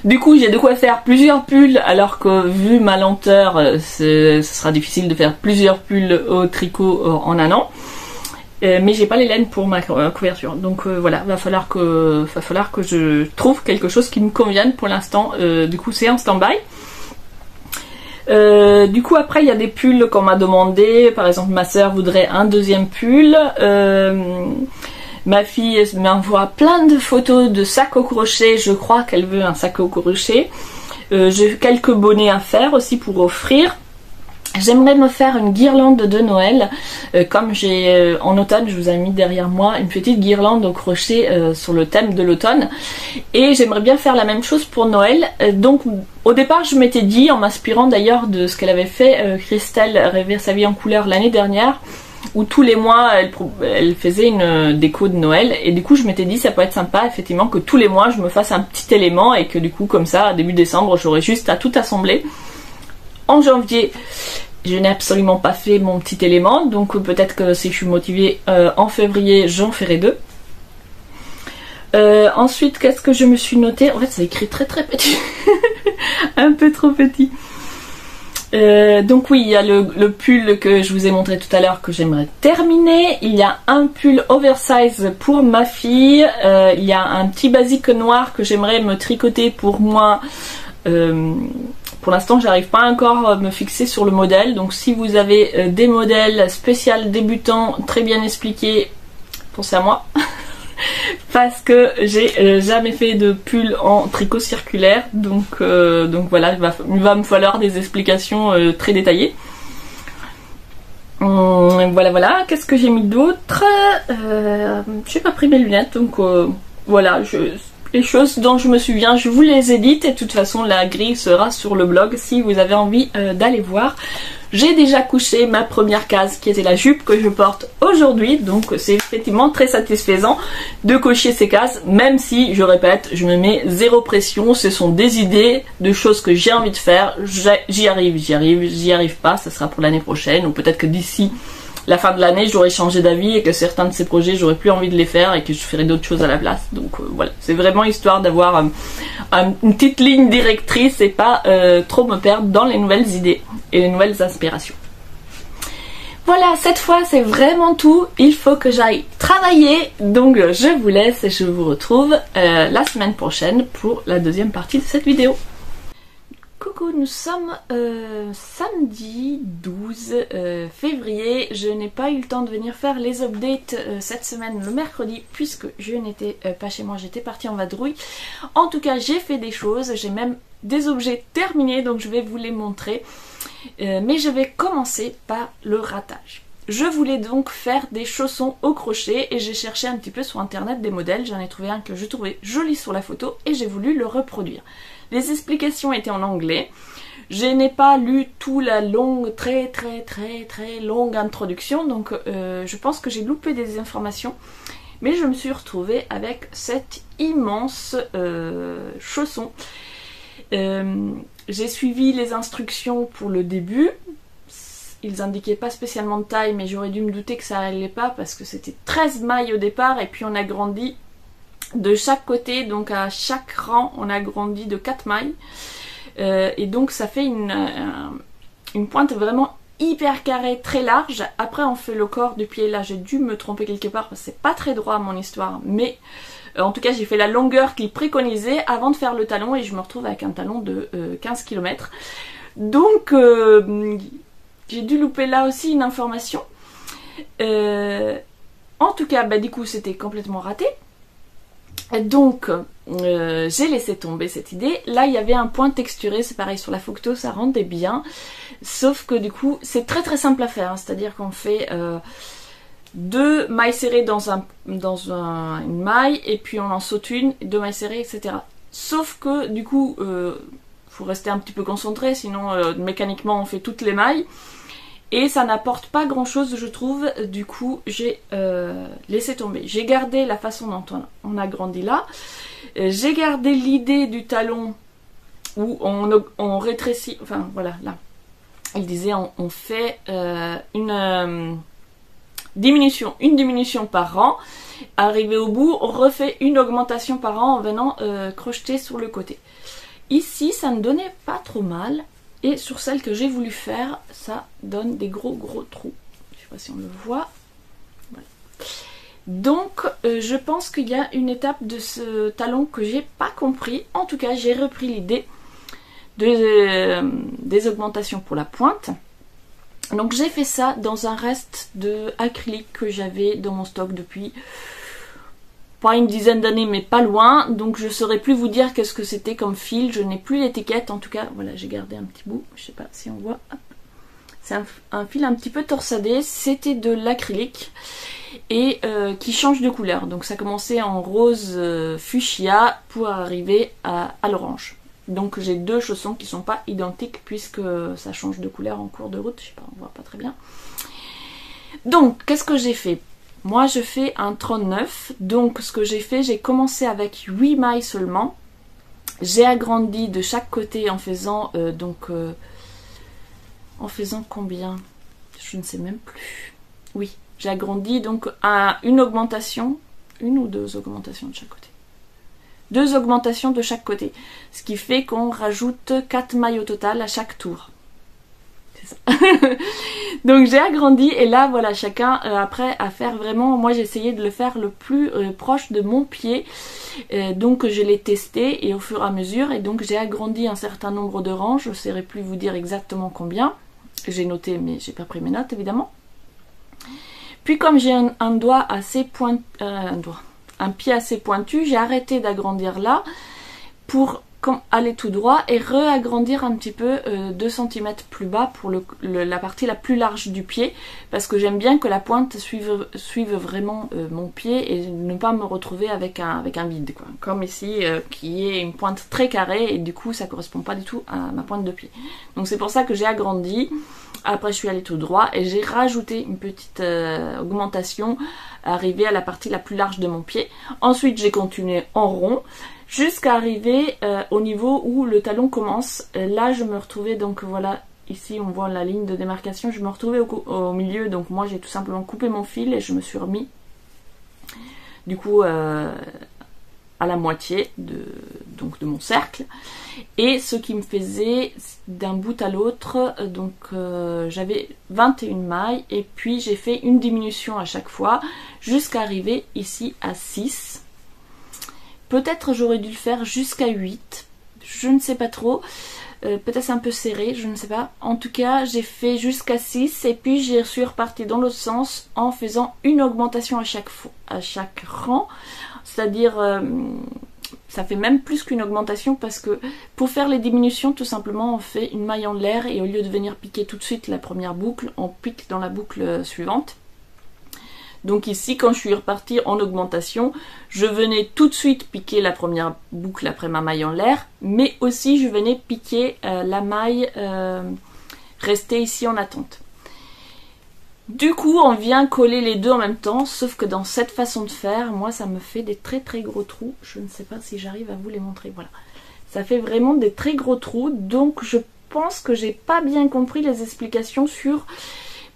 Du coup j'ai de quoi faire plusieurs pulls, alors que vu ma lenteur ce sera difficile de faire plusieurs pulls au tricot en un an, mais j'ai pas les laines pour ma couverture, donc voilà, va falloir que je trouve quelque chose qui me convienne. Pour l'instant du coup c'est en stand-by. Du coup après il y a des pulls qu'on m'a demandé, par exemple ma soeur voudrait un deuxième pull, ma fille m'envoie plein de photos de sacs au crochet, je crois qu'elle veut un sac au crochet. J'ai quelques bonnets à faire aussi pour offrir. J'aimerais me faire une guirlande de Noël, comme j'ai en automne, je vous ai mis derrière moi une petite guirlande au crochet sur le thème de l'automne, et j'aimerais bien faire la même chose pour Noël. Donc au départ je m'étais dit, en m'inspirant d'ailleurs de ce qu'elle avait fait Christelle Rêver sa vie en couleur l'année dernière, où tous les mois elle faisait une déco de Noël, et du coup je m'étais dit ça peut être sympa effectivement que tous les mois je me fasse un petit élément, et que du coup comme ça début décembre j'aurais juste à tout assembler. En janvier je n'ai absolument pas fait mon petit élément, donc peut-être que si je suis motivée en février j'en ferai deux. Ensuite qu'est-ce que je me suis noté? En fait c'est écrit très petit un peu trop petit. Donc oui, il y a le pull que je vous ai montré tout à l'heure que j'aimerais terminer. Il y a un pull oversize pour ma fille. Il y a un petit basique noir que j'aimerais me tricoter pour moi Pour l'instant, j'arrive pas encore à me fixer sur le modèle. Donc si vous avez des modèles spéciaux débutants très bien expliqués, pensez à moi. Parce que j'ai jamais fait de pull en tricot circulaire. Donc voilà, il va me falloir des explications très détaillées. Voilà. Qu'est-ce que j'ai mis d'autre? J'ai pas pris mes lunettes. Donc voilà, les choses dont je me souviens, je vous les édite et de toute façon la grille sera sur le blog si vous avez envie d'aller voir. J'ai déjà couché ma première case qui était la jupe que je porte aujourd'hui, donc c'est effectivement très satisfaisant de cocher ces cases, même si, je répète, je me mets zéro pression, ce sont des idées de choses que j'ai envie de faire, j'y arrive pas, ça sera pour l'année prochaine, ou peut-être que d'ici la fin de l'année j'aurai changé d'avis et que certains de ces projets j'aurai plus envie de les faire et que je ferai d'autres choses à la place. Donc voilà, c'est vraiment histoire d'avoir une petite ligne directrice et pas trop me perdre dans les nouvelles idées et les nouvelles inspirations. Voilà, cette fois c'est vraiment tout, il faut que j'aille travailler, donc je vous laisse et je vous retrouve la semaine prochaine pour la deuxième partie de cette vidéo. Coucou, nous sommes samedi 12 février. Je n'ai pas eu le temps de venir faire les updates cette semaine le mercredi puisque je n'étais pas chez moi, j'étais partie en vadrouille. En tout cas, j'ai fait des choses, j'ai même des objets terminés donc je vais vous les montrer. Mais je vais commencer par le ratage. Je voulais donc faire des chaussons au crochet et j'ai cherché un petit peu sur internet des modèles. J'en ai trouvé un que je trouvais joli sur la photo et j'ai voulu le reproduire. Les explications étaient en anglais. Je n'ai pas lu toute la longue, très longue introduction, donc je pense que j'ai loupé des informations. Mais je me suis retrouvée avec cet immense chausson. J'ai suivi les instructions pour le début. Ils indiquaient pas spécialement de taille, mais j'aurais dû me douter que ça allait pas parce que c'était 13 mailles au départ et puis on a grandi de chaque côté, donc à chaque rang on a grandi de 4 mailles et donc ça fait une pointe vraiment hyper carrée, très large. Après on fait le corps du pied, là j'ai dû me tromper quelque part parce que c'est pas très droit mon histoire, mais en tout cas j'ai fait la longueur qu'ils préconisaient avant de faire le talon et je me retrouve avec un talon de 15 km. Donc j'ai dû louper là aussi une information. En tout cas du coup c'était complètement raté. Donc j'ai laissé tomber cette idée. Là il y avait un point texturé, c'est pareil sur la photo, ça rendait bien. Sauf que du coup c'est très simple à faire, hein. C'est-à-dire qu'on fait 2 mailles serrées dans une maille et puis on en saute une, 2 mailles serrées, etc. Sauf que du coup faut rester un petit peu concentré, sinon mécaniquement on fait toutes les mailles. Et ça n'apporte pas grand chose je trouve, du coup j'ai laissé tomber. J'ai gardé la façon dont on a grandi là. J'ai gardé l'idée du talon où on rétrécit, enfin voilà là. Il disait on fait une diminution par rang. Arrivé au bout, on refait une augmentation par rang en venant crocheter sur le côté. Ici ça ne donnait pas trop mal. Et sur celle que j'ai voulu faire, ça donne des gros trous. Je ne sais pas si on le voit. Voilà. Donc, je pense qu'il y a une étape de ce talon que j'ai pas compris. En tout cas, j'ai repris l'idée des augmentations pour la pointe. Donc, j'ai fait ça dans un reste de acrylique que j'avais dans mon stock depuis pas une dizaine d'années mais pas loin, donc je saurais plus vous dire qu'est-ce que c'était comme fil, je n'ai plus l'étiquette, en tout cas voilà j'ai gardé un petit bout, je sais pas si on voit, c'est un fil un petit peu torsadé, c'était de l'acrylique et qui change de couleur, donc ça commençait en rose fuchsia pour arriver à l'orange. Donc j'ai 2 chaussons qui sont pas identiques puisque ça change de couleur en cours de route, je sais pas, on voit pas très bien. Donc qu'est-ce que j'ai fait ? Moi je fais un 39, donc ce que j'ai fait, j'ai commencé avec 8 mailles seulement. J'ai agrandi de chaque côté en faisant en faisant combien? Je ne sais même plus. Oui, j'ai agrandi donc à une augmentation, une ou 2 augmentations de chaque côté. 2 augmentations de chaque côté, ce qui fait qu'on rajoute 4 mailles au total à chaque tour. c'est ça. Donc j'ai agrandi et là voilà, chacun après à faire vraiment, moi j'ai essayé de le faire le plus proche de mon pied. Donc je l'ai testé et au fur et à mesure, et donc j'ai agrandi un certain nombre de rangs, je ne saurais plus vous dire exactement combien. J'ai noté mais j'ai pas pris mes notes évidemment. Puis comme j'ai un doigt assez pointu, un pied assez pointu, j'ai arrêté d'agrandir là pour aller tout droit et réagrandir un petit peu 2 cm plus bas pour la partie la plus large du pied, parce que j'aime bien que la pointe suive vraiment mon pied et ne pas me retrouver avec un vide, quoi. Comme ici qui est une pointe très carrée et du coup ça correspond pas du tout à ma pointe de pied. Donc c'est pour ça que j'ai agrandi. Après je suis allée tout droit et j'ai rajouté une petite augmentation arrivée à la partie la plus large de mon pied. Ensuite j'ai continué en rond jusqu'à arriver au niveau où le talon commence. Là je me retrouvais, donc voilà, ici on voit la ligne de démarcation, je me retrouvais au milieu, donc moi j'ai tout simplement coupé mon fil et je me suis remis du coup à la moitié de mon cercle, et ce qui me faisait d'un bout à l'autre, donc j'avais 21 mailles et puis j'ai fait une diminution à chaque fois jusqu'à arriver ici à 6. Peut-être j'aurais dû le faire jusqu'à 8, je ne sais pas trop, peut-être c'est un peu serré, je ne sais pas. En tout cas j'ai fait jusqu'à 6 et puis je suis repartie dans l'autre sens en faisant une augmentation à chaque rang, c'est-à-dire ça fait même plus qu'une augmentation, parce que pour faire les diminutions tout simplement on fait une maille en l'air et au lieu de venir piquer tout de suite la première boucle, on pique dans la boucle suivante. Donc ici quand je suis repartie en augmentation, je venais tout de suite piquer la première boucle après ma maille en l'air, mais aussi je venais piquer la maille restée ici en attente. Du coup on vient coller les deux en même temps, sauf que dans cette façon de faire, moi ça me fait des très très gros trous. Je ne sais pas si j'arrive à vous les montrer, voilà. Ça fait vraiment des très gros trous, donc je pense que j'ai pas bien compris les explications sur...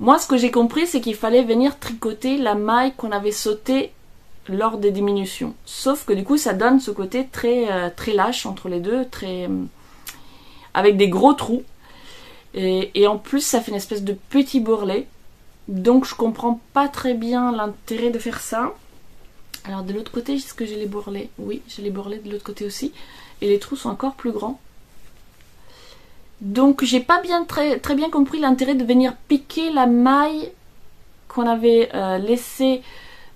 Moi ce que j'ai compris c'est qu'il fallait venir tricoter la maille qu'on avait sautée lors des diminutions. Sauf que du coup ça donne ce côté très, très lâche entre les deux, très avec des gros trous. Et en plus ça fait une espèce de petit bourrelet. Donc je comprends pas très bien l'intérêt de faire ça. Alors de l'autre côté, est-ce que j'ai les bourrelets? Oui, j'ai les bourrelets de l'autre côté aussi. Et les trous sont encore plus grands. Donc j'ai pas bien très bien compris l'intérêt de venir piquer la maille qu'on avait laissée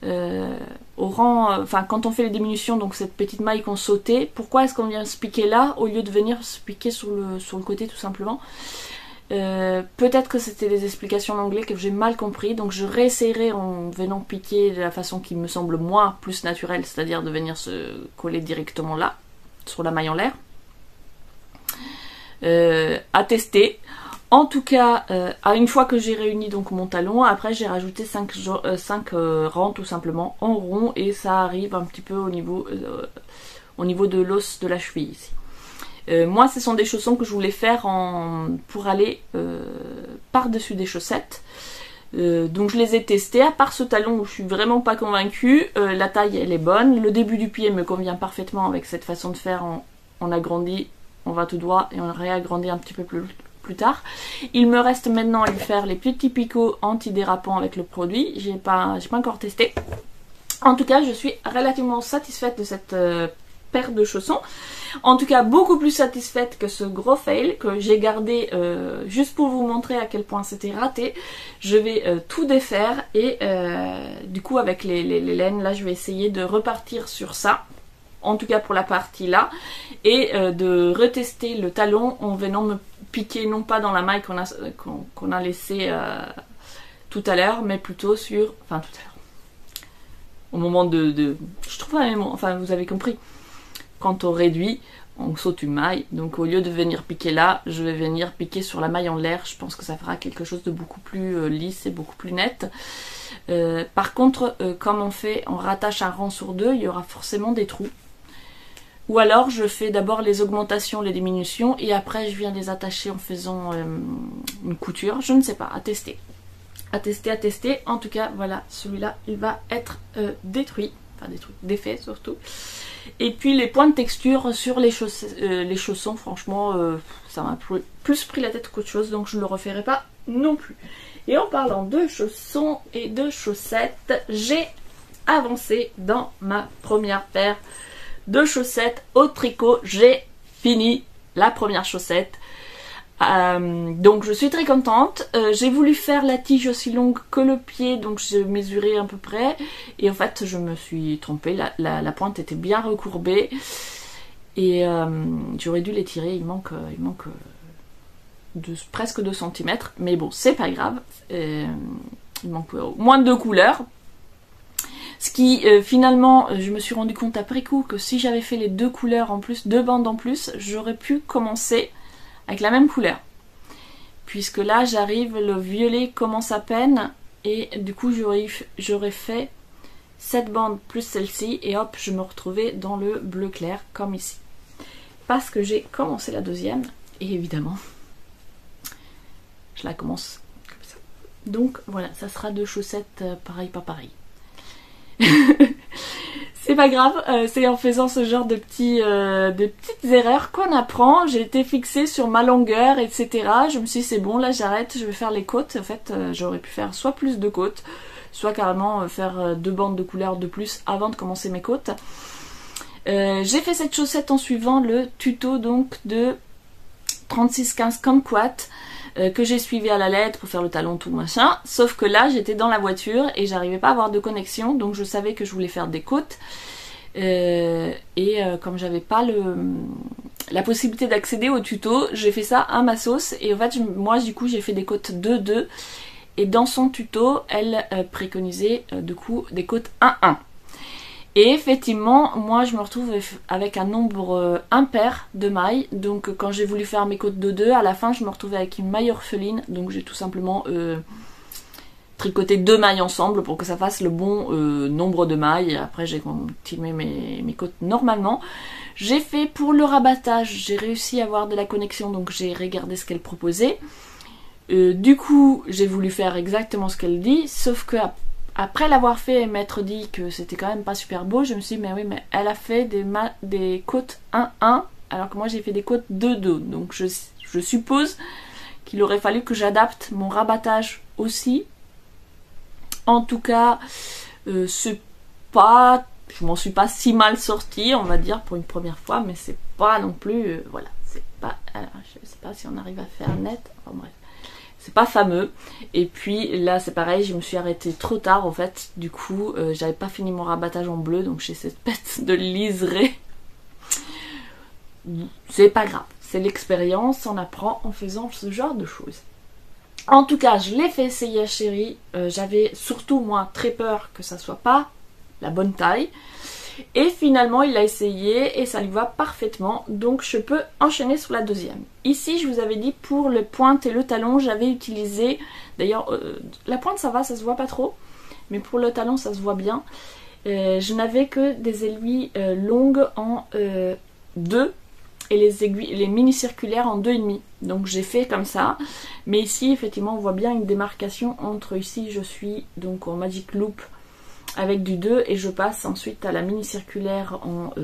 au rang, enfin quand on fait les diminutions, donc cette petite maille qu'on sautait. Pourquoi est-ce qu'on vient se piquer là au lieu de venir se piquer sur le côté tout simplement? Peut-être que c'était des explications en anglais que j'ai mal compris, donc je réessayerai en venant piquer de la façon qui me semble moi plus naturelle, c'est-à-dire de venir se coller directement là, sur la maille en l'air. À tester. En tout cas, une fois que j'ai réuni donc mon talon, après j'ai rajouté 5 rangs tout simplement en rond, et ça arrive un petit peu au niveau de l'os de la cheville ici. Moi ce sont des chaussons que je voulais faire pour aller par-dessus des chaussettes. Donc je les ai testés, à part ce talon où je suis vraiment pas convaincue. La taille elle est bonne, le début du pied me convient parfaitement avec cette façon de faire. On agrandit, on va tout droit et on réagrandit un petit peu plus tard. Il me reste maintenant à lui faire les petits picots anti-dérapants avec le produit. J'ai pas encore testé. En tout cas je suis relativement satisfaite de cette paire de chaussons. En tout cas beaucoup plus satisfaite que ce gros fail que j'ai gardé juste pour vous montrer à quel point c'était raté. Je vais tout défaire et du coup avec les laines là je vais essayer de repartir sur ça, en tout cas pour la partie là, et de retester le talon en venant me piquer non pas dans la maille qu'on a laissée tout à l'heure, mais plutôt sur, enfin tout à l'heure, au moment je trouve enfin vous avez compris. Quand on réduit, on saute une maille. Donc au lieu de venir piquer là, je vais venir piquer sur la maille en l'air. Je pense que ça fera quelque chose de beaucoup plus lisse et beaucoup plus net. Par contre, comme on rattache un rang sur deux, il y aura forcément des trous. Ou alors je fais d'abord les augmentations, les diminutions, et après je viens les attacher en faisant une couture. Je ne sais pas, à tester. À tester. En tout cas, voilà, celui-là, il va être détruit. enfin des trucs d'effet surtout. Et puis les points de texture sur les chaussons, franchement, ça m'a plus pris la tête qu'autre chose, donc je ne le referai pas non plus. Et en parlant de chaussons et de chaussettes, j'ai avancé dans ma première paire de chaussettes au tricot. J'ai fini la première chaussette. Donc je suis très contente. J'ai voulu faire la tige aussi longue que le pied, donc j'ai mesuré à peu près. Et en fait je me suis trompée, la pointe était bien recourbée. Et j'aurais dû l'étirer, il manque presque 2 cm. Mais bon, c'est pas grave. Il manque moins de 2 couleurs. Ce qui finalement, je me suis rendu compte après coup que si j'avais fait les 2 couleurs en plus, 2 bandes en plus, j'aurais pu commencer avec la même couleur. Puisque là j'arrive, le violet commence à peine et du coup j'aurais fait cette bande plus celle-ci et hop, je me retrouvais dans le bleu clair comme ici. Parce que j'ai commencé la deuxième et évidemment je la commence comme ça. Donc voilà, ça sera 2 chaussettes pareil pas pareil. C'est pas grave, c'est en faisant ce genre de petites erreurs qu'on apprend. J'ai été fixée sur ma longueur, etc. Je me suis dit c'est bon, là j'arrête, je vais faire les côtes. En fait, j'aurais pu faire soit plus de côtes, soit carrément faire 2 bandes de couleurs de plus avant de commencer mes côtes. J'ai fait cette chaussette en suivant le tuto donc de 3615 Kumquat que j'ai suivi à la lettre pour faire le talon tout machin, sauf que là j'étais dans la voiture et j'arrivais pas à avoir de connexion, donc je savais que je voulais faire des côtes comme j'avais pas la possibilité d'accéder au tuto, j'ai fait ça à ma sauce et en fait moi du coup j'ai fait des côtes 2-2 et dans son tuto elle préconisait du coup des côtes 1-1. Et effectivement, moi je me retrouve avec un nombre impair de mailles. Donc quand j'ai voulu faire mes côtes 2-2, à la fin je me retrouvais avec une maille orpheline. Donc j'ai tout simplement tricoté 2 mailles ensemble pour que ça fasse le bon nombre de mailles. Après j'ai continué mes côtes normalement. J'ai fait pour le rabattage, j'ai réussi à avoir de la connexion, donc j'ai regardé ce qu'elle proposait. Du coup j'ai voulu faire exactement ce qu'elle dit, sauf que après l'avoir fait et m'être dit que c'était quand même pas super beau, je me suis dit mais oui, mais elle a fait des côtes 1-1 alors que moi j'ai fait des côtes 2-2. Donc je suppose qu'il aurait fallu que j'adapte mon rabattage aussi. En tout cas, c'est pas, je m'en suis pas si mal sortie, on va dire, pour une première fois, mais c'est pas non plus, voilà, c'est pas, je sais pas si on arrive à faire net, enfin bref. C'est pas fameux. Et puis là c'est pareil, je me suis arrêtée trop tard en fait. Du coup j'avais pas fini mon rabattage en bleu, donc j'ai cette pète de liseré. C'est pas grave, c'est l'expérience, on apprend en faisant ce genre de choses. En tout cas je l'ai fait essayer à Chéri. J'avais surtout moi très peur que ça soit pas la bonne taille. Et finalement il a essayé et ça lui va parfaitement, donc je peux enchaîner sur la deuxième. Ici je vous avais dit pour le pointe et le talon j'avais utilisé, d'ailleurs la pointe ça va, ça se voit pas trop, mais pour le talon ça se voit bien. Je n'avais que des aiguilles longues en 2 et les mini circulaires en 2,5. Donc j'ai fait comme ça, mais ici effectivement on voit bien une démarcation entre, ici je suis donc en Magic Loop avec du 2 et je passe ensuite à la mini circulaire en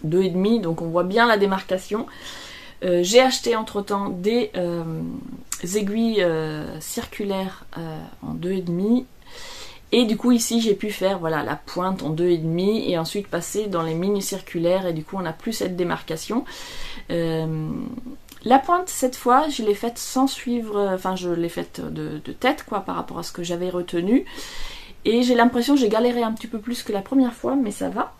2,5, donc on voit bien la démarcation. J'ai acheté entre temps des aiguilles circulaires en 2,5 et du coup ici j'ai pu faire voilà la pointe en 2,5 et ensuite passer dans les mini circulaires et du coup on n'a plus cette démarcation. La pointe cette fois je l'ai faite sans suivre, enfin je l'ai faite de tête quoi par rapport à ce que j'avais retenu. Et j'ai l'impression que j'ai galéré un petit peu plus que la première fois, mais ça va.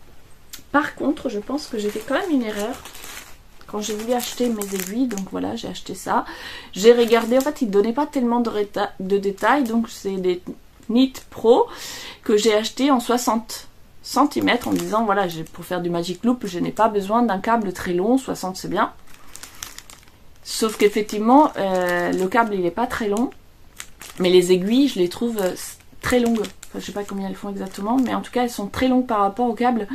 Par contre, je pense que j'ai fait quand même une erreur quand j'ai voulu acheter mes aiguilles. Donc voilà, j'ai acheté ça. J'ai regardé, en fait, ils ne donnaient pas tellement de détails. Donc c'est des Knit Pro que j'ai acheté en 60 cm en me disant, voilà, pour faire du Magic Loop, je n'ai pas besoin d'un câble très long. 60 c'est bien. Sauf qu'effectivement, le câble, il n'est pas très long. Mais les aiguilles, je les trouve très longues. Enfin, je sais pas combien elles font exactement, mais en tout cas elles sont très longues par rapport au câble.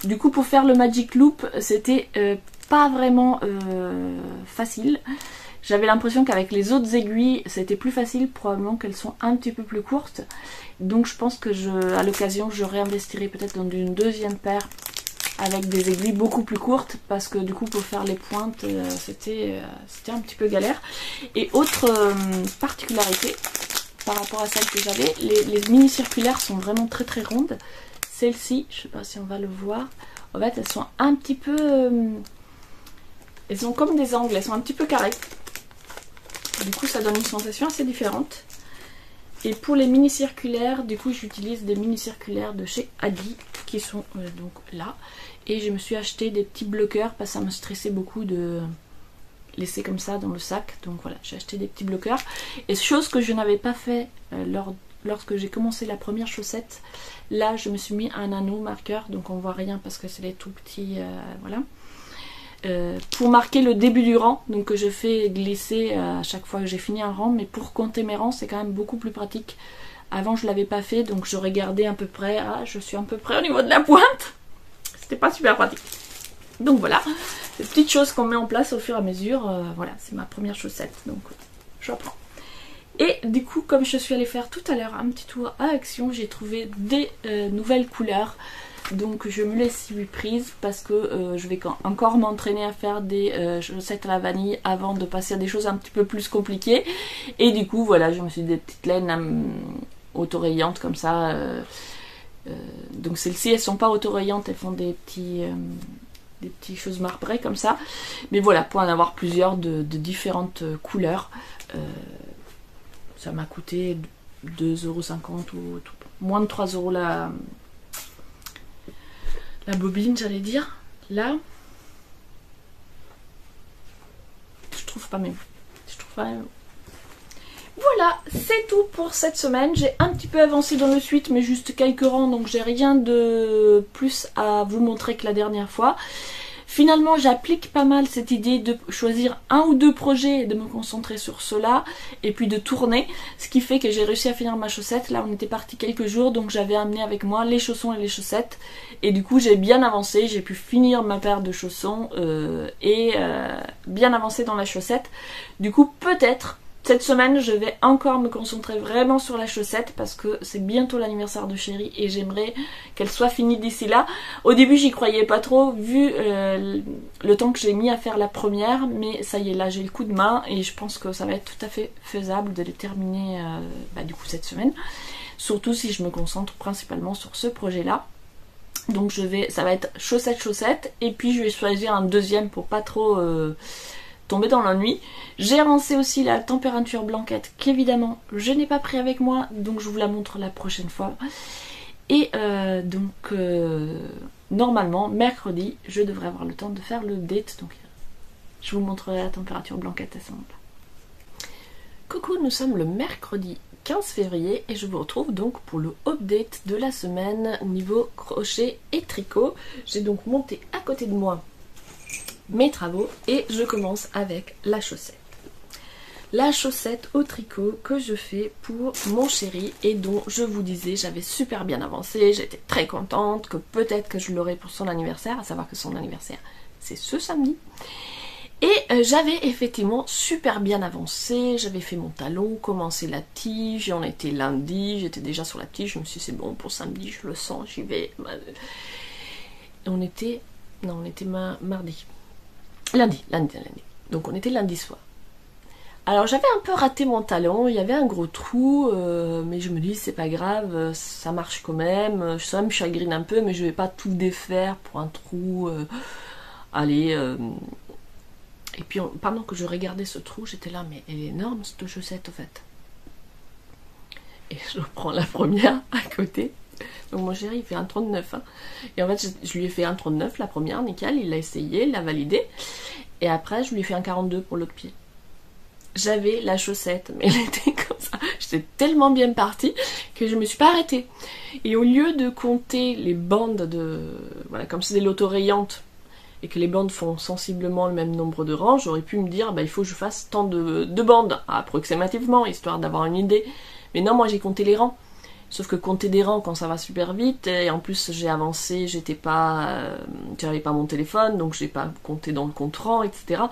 Du coup pour faire le Magic Loop c'était pas vraiment facile. J'avais l'impression qu'avec les autres aiguilles, c'était plus facile, probablement qu'elles sont un petit peu plus courtes. Donc je pense que à l'occasion, je réinvestirai peut-être dans une deuxième paire avec des aiguilles beaucoup plus courtes, parce que du coup pour faire les pointes, c'était un petit peu galère. Et autre particularité par rapport à celle que j'avais, les mini circulaires sont vraiment très très rondes. Celles-ci, je sais pas si on va le voir, en fait elles sont un petit peu... elles sont comme des angles, elles sont un petit peu carrées. Du coup ça donne une sensation assez différente. Et pour les mini circulaires, du coup j'utilise des mini circulaires de chez Adi qui sont donc là. Et je me suis acheté des petits bloqueurs parce que ça me stressait beaucoup de laisser comme ça dans le sac. Donc voilà, j'ai acheté des petits bloqueurs. Et chose que je n'avais pas fait lorsque j'ai commencé la première chaussette, là je me suis mis un anneau marqueur, donc on voit rien parce que c'est les tout petits, voilà. Pour marquer le début du rang, donc que je fais glisser à chaque fois que j'ai fini un rang, mais pour compter mes rangs c'est quand même beaucoup plus pratique. Avant je l'avais pas fait, donc j'aurais gardé à peu près, je suis à peu près au niveau de la pointe, c'était pas super pratique. Donc voilà, ces petites choses qu'on met en place au fur et à mesure, voilà, c'est ma première chaussette, donc j'apprends. Et du coup, comme je suis allée faire tout à l'heure un petit tour à Action, j'ai trouvé des nouvelles couleurs. Donc je me laisse lui prise parce que je vais encore m'entraîner à faire des chaussettes à la vanille avant de passer à des choses un petit peu plus compliquées. Et du coup voilà, je me suis dit des petites laines autorayantes comme ça. Donc celles-ci elles sont pas autorayantes, elles font des petites choses marbrées comme ça. Mais voilà, pour en avoir plusieurs de différentes couleurs. Ça m'a coûté 2,50 € ou moins de 3 € la bobine, j'allais dire. Là, je trouve pas mieux. Voilà, c'est tout pour cette semaine. J'ai un petit peu avancé dans le suite, mais juste quelques rangs, donc j'ai rien de plus à vous montrer que la dernière fois. Finalement, j'applique pas mal cette idée de choisir un ou deux projets et de me concentrer sur cela, et puis de tourner, ce qui fait que j'ai réussi à finir ma chaussette. Là, on était parti quelques jours, donc j'avais amené avec moi les chaussons et les chaussettes, et du coup, j'ai bien avancé, j'ai pu finir ma paire de chaussons et bien avancer dans la chaussette. Du coup, peut-être cette semaine, je vais encore me concentrer vraiment sur la chaussette parce que c'est bientôt l'anniversaire de Chérie et j'aimerais qu'elle soit finie d'ici là. Au début, j'y croyais pas trop vu le temps que j'ai mis à faire la première, mais ça y est, là j'ai le coup de main et je pense que ça va être tout à fait faisable de les terminer du coup cette semaine. Surtout si je me concentre principalement sur ce projet-là. Donc ça va être chaussette et puis je vais choisir un deuxième pour pas trop... tomber dans l'ennui. J'ai avancé aussi la température blanquette qu'évidemment je n'ai pas pris avec moi, donc je vous la montre la prochaine fois. Et normalement mercredi je devrais avoir le temps de faire le date, donc je vous montrerai la température blanquette à ce moment-là. Coucou, nous sommes le mercredi 15 février et je vous retrouve donc pour le update de la semaine niveau crochet et tricot. J'ai donc monté à côté de moi mes travaux et je commence avec la chaussette. La chaussette au tricot que je fais pour mon chéri et dont je vous disais j'avais super bien avancé, j'étais très contente que peut-être que je l'aurai pour son anniversaire, à savoir que son anniversaire c'est ce samedi. Et j'avais effectivement super bien avancé, j'avais fait mon talon, commencé la tige, on était lundi, j'étais déjà sur la tige, je me suis dit c'est bon pour samedi, je le sens, j'y vais. On était mardi. Lundi. Donc on était lundi soir. Alors j'avais un peu raté mon talon, il y avait un gros trou, mais je me dis c'est pas grave, ça marche quand même. Ça me chagrine un peu, mais je vais pas tout défaire pour un trou. Allez. Et puis pendant que je regardais ce trou, j'étais là, mais elle est énorme cette chaussette au fait. Et je prends la première à côté. Donc mon chéri il fait un 39 hein. Et en fait je lui ai fait un 39 la première, nickel, il l'a essayé, il l'a validé. Et après je lui ai fait un 42 pour l'autre pied. J'avais la chaussette, mais elle était comme ça. J'étais tellement bien partie que je me suis pas arrêtée. Et au lieu de compter les bandes voilà, comme c'est des lotos rayantes et que les bandes font sensiblement le même nombre de rangs, j'aurais pu me dire il faut que je fasse tant de bandes approximativement, histoire d'avoir une idée. Mais non, moi j'ai compté les rangs. Sauf que compter des rangs quand ça va super vite, et en plus j'ai avancé, j'avais pas mon téléphone, donc j'ai pas compté dans le compte rang, etc.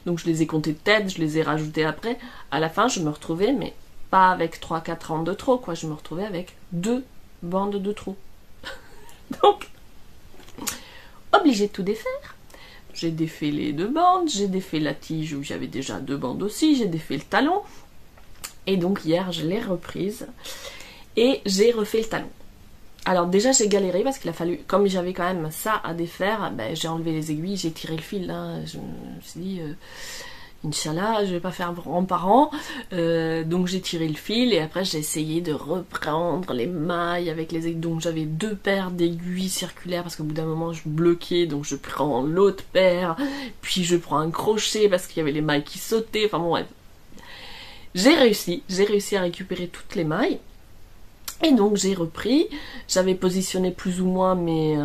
Donc je les ai comptés de tête, je les ai rajoutés après. À la fin, je me retrouvais, mais pas avec 3-4 rangs de trop, quoi. Je me retrouvais avec 2 bandes de trop. Donc, obligée de tout défaire. J'ai défait les 2 bandes, j'ai défait la tige où j'avais déjà 2 bandes aussi, j'ai défait le talon. Et donc hier, je l'ai reprise et j'ai refait le talon. Alors déjà, j'ai galéré parce qu'il a fallu, comme j'avais quand même ça à défaire, ben, j'ai enlevé les aiguilles, j'ai tiré le fil. Hein. Je me suis dit, Inch'Allah, je vais pas faire rang par rang. Donc j'ai tiré le fil et après j'ai essayé de reprendre les mailles avec les aiguilles. Donc j'avais 2 paires d'aiguilles circulaires parce qu'au bout d'un moment je bloquais, donc je prends l'autre paire, puis je prends un crochet parce qu'il y avait les mailles qui sautaient. Enfin bon, bref. J'ai réussi à récupérer toutes les mailles. Et donc j'ai repris, j'avais positionné plus ou moins mes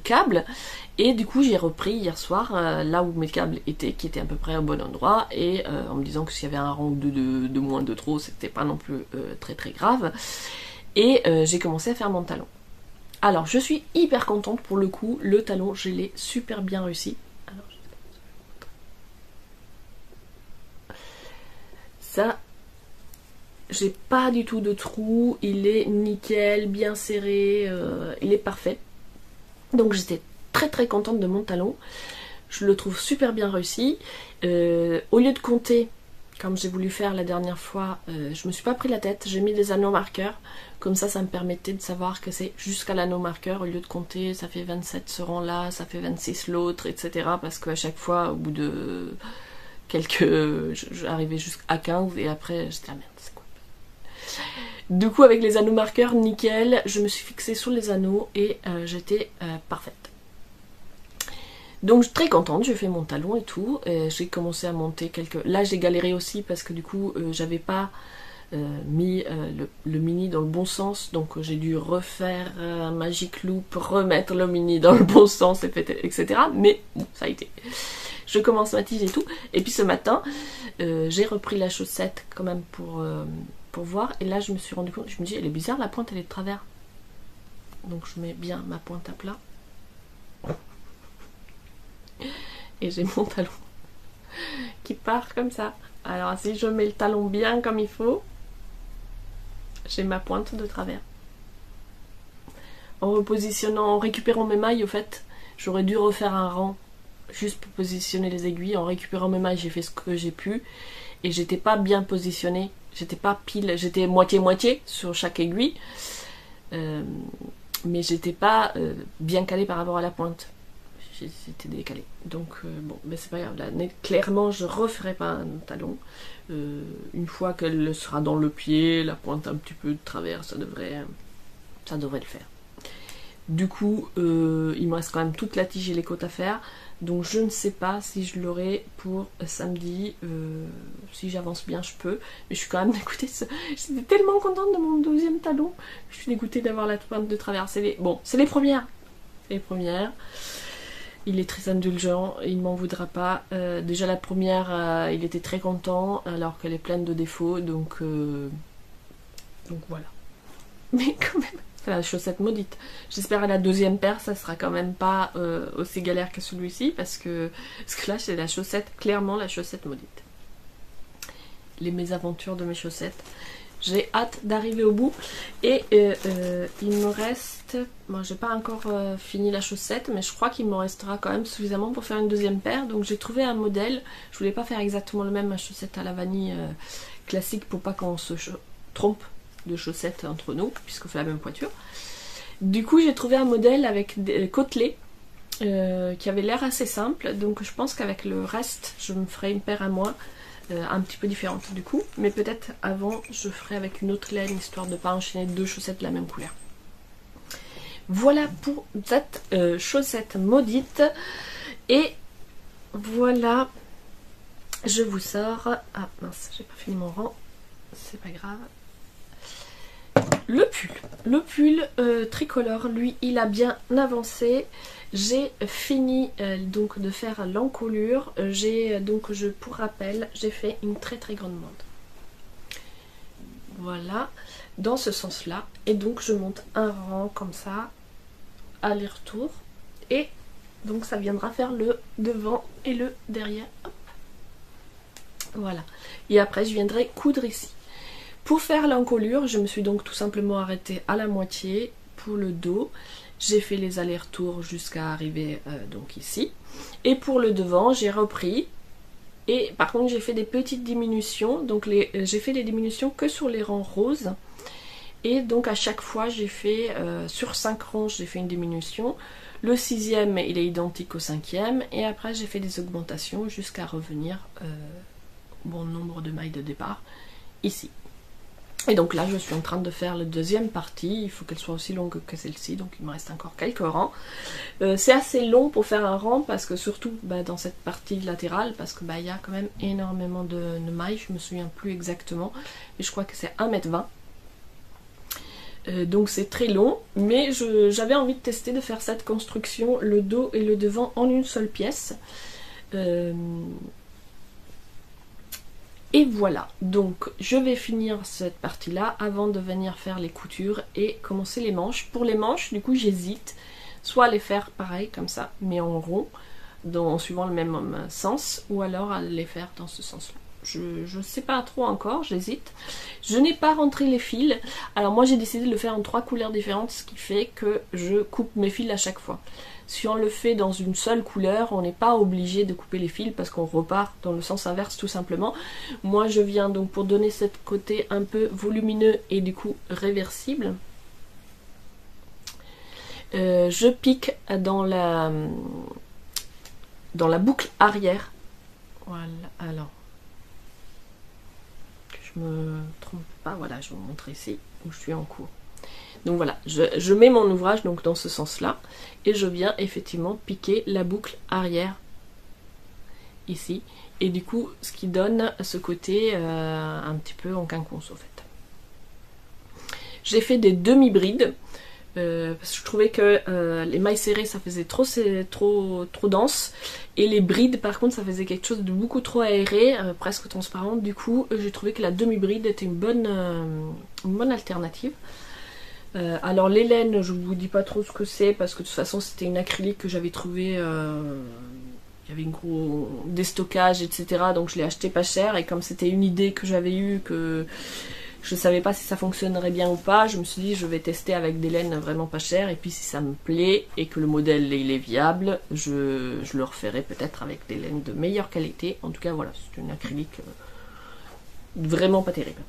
câbles, et du coup j'ai repris hier soir là où mes câbles étaient, qui étaient à peu près au bon endroit, et en me disant que s'il y avait un rang ou deux de moins de trop, c'était pas non plus très très grave, et j'ai commencé à faire mon talon. Alors je suis hyper contente pour le coup, le talon je l'ai super bien réussi. Alors, ça, j'ai pas du tout de trou, il est nickel, bien serré, il est parfait. Donc j'étais très très contente de mon talon, je le trouve super bien réussi. Au lieu de compter, comme j'ai voulu faire la dernière fois, je me suis pas pris la tête, j'ai mis des anneaux marqueurs, comme ça me permettait de savoir que c'est jusqu'à l'anneau marqueur, au lieu de compter, ça fait 27 ce rang là, ça fait 26 l'autre, etc. Parce qu'à chaque fois, au bout de j'arrivais jusqu'à 15 et après j'étais la merde, c'est quoi. Du coup avec les anneaux marqueurs, nickel, je me suis fixée sur les anneaux et j'étais parfaite. Donc très contente, j'ai fait mon talon et tout, j'ai commencé à monter quelques... Là j'ai galéré aussi parce que du coup j'avais pas mis le mini dans le bon sens, donc j'ai dû refaire un magic loop, remettre le mini dans le bon sens, etc. Mais bon, ça a été... Je commence ma tige et tout, et puis ce matin j'ai repris la chaussette quand même pour voir, et là je me suis rendu compte, je me dis elle est bizarre, la pointe elle est de travers, donc je mets bien ma pointe à plat et j'ai mon talon qui part comme ça. Alors si je mets le talon bien comme il faut, j'ai ma pointe de travers. En repositionnant, en récupérant mes mailles, au fait j'aurais dû refaire un rang juste pour positionner les aiguilles. En récupérant mes mailles, j'ai fait ce que j'ai pu et j'étais pas bien positionnée, j'étais pas pile, j'étais moitié-moitié sur chaque aiguille, mais j'étais pas bien calée par rapport à la pointe, j'étais décalée. Donc bon, mais c'est pas grave, là clairement je referai pas un talon. Une fois qu'elle sera dans le pied, la pointe un petit peu de travers, ça devrait le faire. Du coup, il me reste quand même toute la tige et les côtes à faire. Donc je ne sais pas si je l'aurai pour samedi. Si j'avance bien, je peux. Mais je suis quand même dégoûtée. J'étais tellement contente de mon 12e talon. Je suis dégoûtée d'avoir la pointe de travers. Bon, c'est les premières. Les premières. Il est très indulgent. Il ne m'en voudra pas. Déjà la première, il était très content. Alors qu'elle est pleine de défauts. Donc voilà. Mais quand même. C'est la chaussette maudite. J'espère à la 2e paire, ça sera quand même pas aussi galère que celui-ci, parce que là, c'est la chaussette, clairement la chaussette maudite. Les mésaventures de mes chaussettes. J'ai hâte d'arriver au bout. Et il me reste... Bon, j'ai pas encore fini la chaussette, mais je crois qu'il me restera quand même suffisamment pour faire une 2e paire. Donc j'ai trouvé un modèle. Je voulais pas faire exactement le même, ma chaussette à la vanille classique, pour pas qu'on se trompe de chaussettes entre nous, puisqu'on fait la même pointure. Du coup j'ai trouvé un modèle avec des côtelets qui avait l'air assez simple, donc je pense qu'avec le reste je me ferai une paire à moi un petit peu différente du coup, mais peut-être avant je ferai avec une autre laine, histoire de ne pas enchaîner 2 chaussettes de la même couleur. Voilà pour cette chaussette maudite, et voilà, je vous sors... Ah mince, j'ai pas fini mon rang, c'est pas grave. Le pull tricolore, lui, il a bien avancé. J'ai fini donc de faire l'encolure. Pour rappel, j'ai fait une très très grande bande. Voilà, dans ce sens-là. Et donc je monte un rang comme ça, aller-retour. Et donc ça viendra faire le devant et le derrière. Hop. Voilà. Et après je viendrai coudre ici. Pour faire l'encolure, je me suis donc tout simplement arrêtée à la moitié pour le dos. J'ai fait les allers-retours jusqu'à arriver donc ici. Et pour le devant, j'ai repris. Et par contre, j'ai fait des petites diminutions. Donc j'ai fait les diminutions que sur les rangs roses. Et donc à chaque fois, j'ai fait sur 5 rangs, j'ai fait une diminution. Le 6e, il est identique au 5e. Et après, j'ai fait des augmentations jusqu'à revenir au bon nombre de mailles de départ ici. Et donc là, je suis en train de faire la deuxième partie. Il faut qu'elle soit aussi longue que celle-ci, donc il me reste encore quelques rangs. C'est assez long pour faire un rang, parce que surtout dans cette partie latérale, parce que y a quand même énormément de mailles. Je me souviens plus exactement, mais je crois que c'est 1,20 m. Donc c'est très long, mais j'avais envie de tester de faire cette construction, le dos et le devant en une seule pièce. Et voilà, donc je vais finir cette partie-là avant de venir faire les coutures et commencer les manches. Pour les manches, du coup, j'hésite soit à les faire pareil, comme ça, mais en rond, en suivant le même sens, ou alors à les faire dans ce sens-là. Je ne sais pas trop encore, j'hésite. Je n'ai pas rentré les fils. Alors moi, j'ai décidé de le faire en 3 couleurs différentes, ce qui fait que je coupe mes fils à chaque fois. Si on le fait dans une seule couleur, on n'est pas obligé de couper les fils parce qu'on repart dans le sens inverse tout simplement. Moi je viens donc pour donner ce côté un peu volumineux et du coup réversible. Je pique dans la boucle arrière. Voilà, alors que je me trompe pas, voilà, je vais vous montrer ici où je suis en cours. Donc voilà, je mets mon ouvrage donc dans ce sens-là et je viens effectivement piquer la boucle arrière ici. Et du coup, ce qui donne ce côté un petit peu en quinconce au fait. J'ai fait des demi-brides parce que je trouvais que les mailles serrées ça faisait trop dense. Et les brides par contre ça faisait quelque chose de beaucoup trop aéré, presque transparent. Du coup, j'ai trouvé que la demi-bride était une bonne alternative. Alors les laines, je vous dis pas trop ce que c'est parce que de toute façon c'était une acrylique que j'avais trouvé, il y avait une gros déstockage etc, donc je l'ai acheté pas cher et comme c'était une idée que j'avais eue, que je savais pas si ça fonctionnerait bien ou pas, je me suis dit je vais tester avec des laines vraiment pas chères et puis si ça me plaît et que le modèle il est viable, je le referai peut-être avec des laines de meilleure qualité. En tout cas voilà, c'est une acrylique vraiment pas terrible.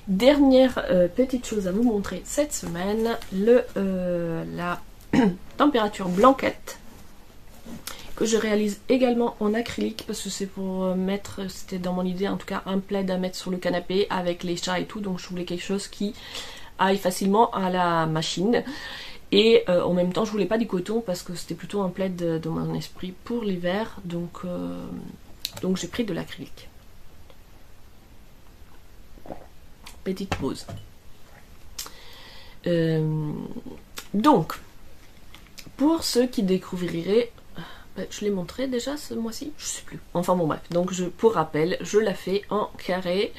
Dernière petite chose à vous montrer cette semaine, la température blanquette que je réalise également en acrylique parce que c'est pour mettre, c'était dans mon idée en tout cas, un plaid à mettre sur le canapé avec les chats et tout, donc je voulais quelque chose qui aille facilement à la machine et en même temps je voulais pas du coton parce que c'était plutôt un plaid dans mon esprit pour l'hiver, donc j'ai pris de l'acrylique. Petite pause. Donc, pour ceux qui découvriraient, je l'ai montré déjà ce mois-ci, je sais plus. Enfin bon bref, donc pour rappel, je la fais en carré.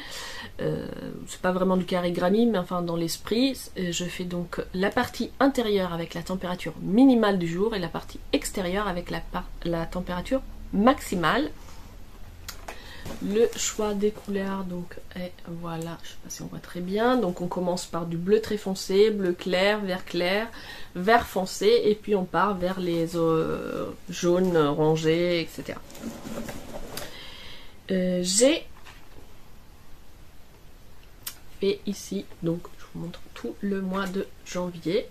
C'est pas vraiment du carré grammy, mais enfin dans l'esprit, je fais donc la partie intérieure avec la température minimale du jour et la partie extérieure avec la température maximale. Le choix des couleurs donc est, voilà, je sais pas si on voit très bien, donc on commence par du bleu très foncé, bleu clair, vert foncé et puis on part vers les jaunes, orangés, etc. J'ai fait ici, donc je vous montre tout le mois de janvier.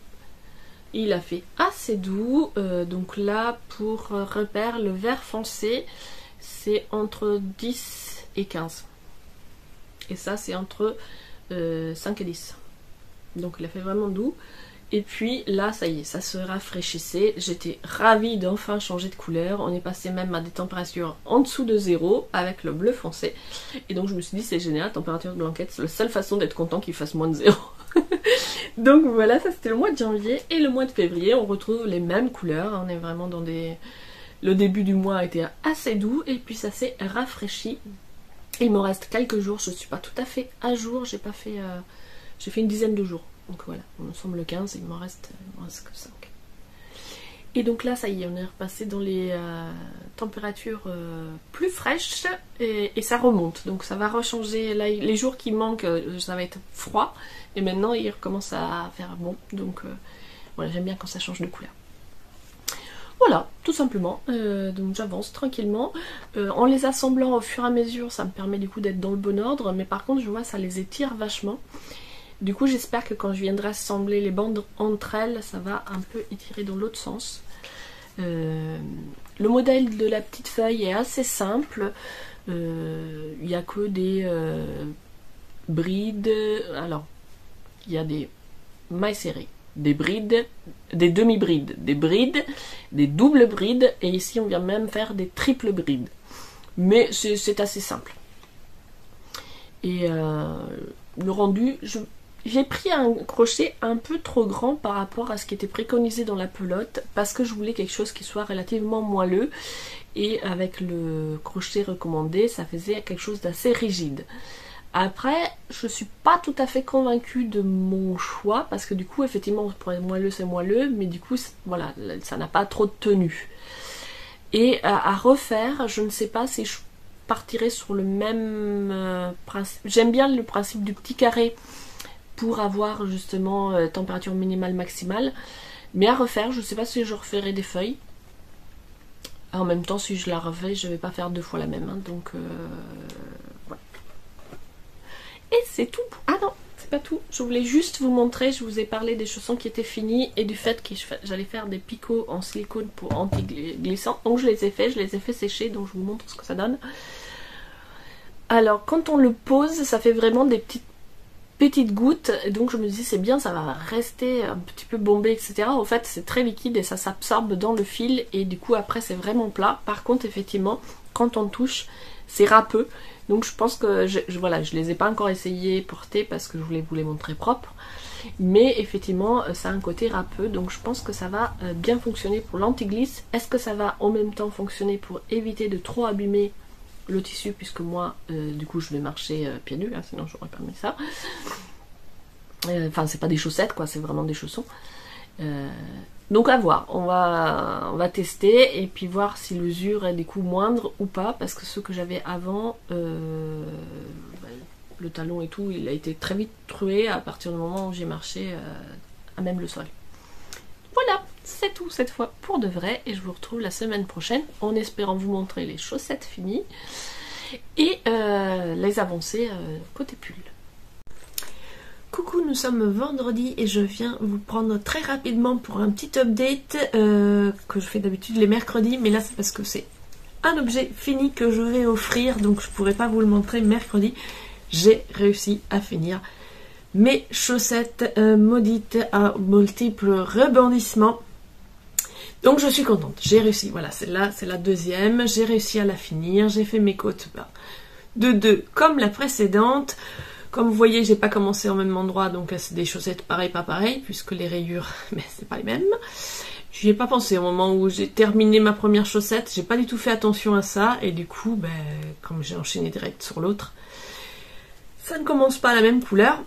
Il a fait assez doux, donc là pour repère le vert foncé c'est entre 10 et 15 et ça c'est entre 5 et 10, donc il a fait vraiment doux. Et puis là ça y est, ça se rafraîchissait, j'étais ravie d'enfin changer de couleur. On est passé même à des températures en dessous de 0 avec le bleu foncé et donc je me suis dit c'est génial, température de blanquette, c'est la seule façon d'être content qu'il fasse moins de 0. Donc voilà, ça c'était le mois de janvier. Et le mois de février on retrouve les mêmes couleurs, on est vraiment dans des... Le début du mois a été assez doux et puis ça s'est rafraîchi Il me reste quelques jours, je ne suis pas tout à fait à jour, j'ai fait une dizaine de jours. Donc voilà, on semble le 15, il m'en reste que 5. Et donc là, ça y est, on est repassé dans les températures plus fraîches et ça remonte. Donc ça va rechanger. Là, les jours qui manquent, ça va être froid. Et maintenant, il recommence à faire bon. Donc voilà, j'aime bien quand ça change de couleur. Voilà, tout simplement. Donc j'avance tranquillement. En les assemblant au fur et à mesure, ça me permet du coup d'être dans le bon ordre. Mais par contre, je vois, ça les étire vachement. Du coup, j'espère que quand je viendrai assembler les bandes entre elles, ça va un peu étirer dans l'autre sens. Le modèle de la petite feuille est assez simple. Il n'y a que des brides. Alors, il y a des mailles serrées, des brides, des demi-brides, des brides, des doubles brides. Et ici, on vient même faire des triples brides. Mais c'est assez simple. Et le rendu, j'ai pris un crochet un peu trop grand par rapport à ce qui était préconisé dans la pelote parce que je voulais quelque chose qui soit relativement moelleux et avec le crochet recommandé, ça faisait quelque chose d'assez rigide. Après, je suis pas tout à fait convaincue de mon choix parce que du coup, effectivement, pour être moelleux, c'est moelleux, mais du coup, voilà, ça n'a pas trop de tenue. Et à refaire, je ne sais pas si je partirai sur le même principe. J'aime bien le principe du petit carré pour avoir justement température minimale maximale, mais à refaire, je ne sais pas si je referai des feuilles. En même temps, si je la refais, je ne vais pas faire 2 fois la même, hein, donc voilà. Et c'est tout. Ah non, c'est pas tout. Je voulais juste vous montrer, je vous ai parlé des chaussons qui étaient finis et du fait que j'allais faire des picots en silicone pour anti-glissant. Donc je les ai fait sécher, donc je vous montre ce que ça donne. Alors quand on le pose, ça fait vraiment des petites gouttes, et donc je me dis c'est bien, ça va rester un petit peu bombé, etc. En fait c'est très liquide et ça s'absorbe dans le fil et du coup après c'est vraiment plat. Par contre effectivement quand on touche c'est râpeux, donc je pense que voilà, je les ai pas encore essayé porter parce que je voulais vous les montrer propres, mais effectivement ça a un côté râpeux, donc je pense que ça va bien fonctionner pour l'anti-glisse. Est-ce que ça va en même temps fonctionner pour éviter de trop abîmer le tissu, puisque moi du coup je vais marcher pieds nus, hein, sinon j'aurais pas mis ça. Enfin c'est pas des chaussettes quoi, c'est vraiment des chaussons. Donc à voir, on va tester et puis voir si l'usure est des coups moindres ou pas, parce que ceux que j'avais avant, le talon et tout, il a été très vite troué à partir du moment où j'ai marché à même le sol. Voilà, c'est tout cette fois pour de vrai et je vous retrouve la semaine prochaine en espérant vous montrer les chaussettes finies et les avancées côté pull. Coucou, nous sommes vendredi et je viens vous prendre très rapidement pour un petit update que je fais d'habitude les mercredis, mais là c'est parce que c'est un objet fini que je vais offrir, donc je pourrais pas vous le montrer mercredi. J'ai réussi à finir mes chaussettes maudites à multiples rebondissements. Donc je suis contente, j'ai réussi, voilà, c'est la deuxième, j'ai réussi à la finir, j'ai fait mes côtes de 2 comme la précédente. Comme vous voyez, j'ai pas commencé au même endroit, donc c'est des chaussettes pareil pas pareil, puisque les rayures, mais c'est pas les mêmes. J'y ai pas pensé au moment où j'ai terminé ma première chaussette, j'ai pas du tout fait attention à ça, et du coup, comme j'ai enchaîné direct sur l'autre, ça ne commence pas à la même couleur.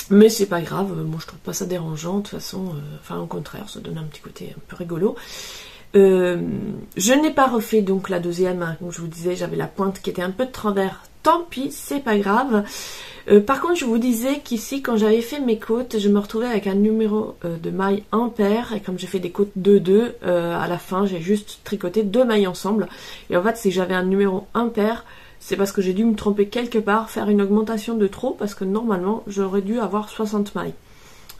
Mais c'est pas grave, moi je trouve pas ça dérangeant, de toute façon, enfin au contraire, ça donne un petit côté un peu rigolo. Je n'ai pas refait donc la deuxième, hein, comme je vous disais, j'avais la pointe qui était un peu de travers, tant pis, c'est pas grave. Par contre, je vous disais qu'ici, quand j'avais fait mes côtes, je me retrouvais avec un numéro de mailles impair, et comme j'ai fait des côtes 2-2, à la fin, j'ai juste tricoté 2 mailles ensemble. Et en fait, si j'avais un numéro impair, c'est parce que j'ai dû me tromper quelque part, faire une augmentation de trop, parce que normalement, j'aurais dû avoir 60 mailles,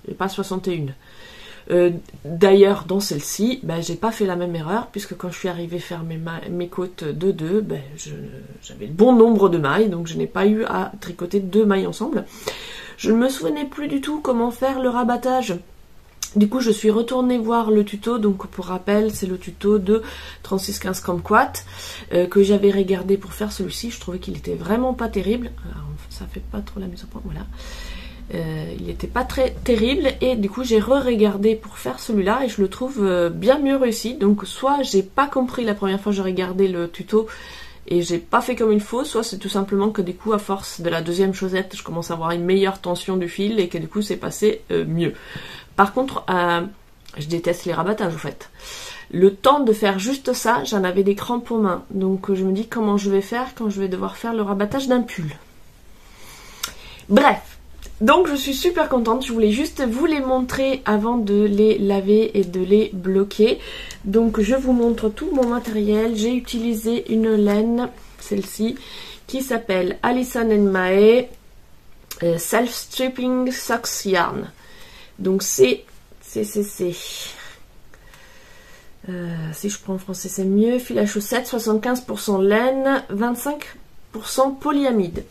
et pas 61. D'ailleurs, dans celle-ci, j'ai pas fait la même erreur, puisque quand je suis arrivée faire mes côtes 2-2, j'avais le bon nombre de mailles, donc je n'ai pas eu à tricoter 2 mailles ensemble. Je ne me souvenais plus du tout comment faire le rabattage. Du coup, je suis retournée voir le tuto, donc pour rappel, c'est le tuto de 3615 Kumquat que j'avais regardé pour faire celui-ci. Je trouvais qu'il était vraiment pas terrible. Alors, ça fait pas trop la mise au point, voilà. Il n'était pas très terrible et du coup j'ai re-regardé pour faire celui-là et je le trouve bien mieux réussi. Donc soit j'ai pas compris la première fois que j'ai regardé le tuto et j'ai pas fait comme il faut, soit c'est tout simplement que du coup à force de la deuxième chaussette je commence à avoir une meilleure tension du fil et que du coup c'est passé mieux. Par contre je déteste les rabattages en fait. Le temps de faire juste ça, j'en avais des crampes aux mains, donc je me dis comment je vais faire quand je vais devoir faire le rabattage d'un pull. Bref, donc je suis super contente, je voulais juste vous les montrer avant de les laver et de les bloquer. Donc je vous montre tout mon matériel. J'ai utilisé une laine, celle-ci, qui s'appelle Alison & Mae Self-Stripping Socks Yarn. Donc si je prends en français c'est mieux, fil à chaussettes, 75% laine, 25% polyamide.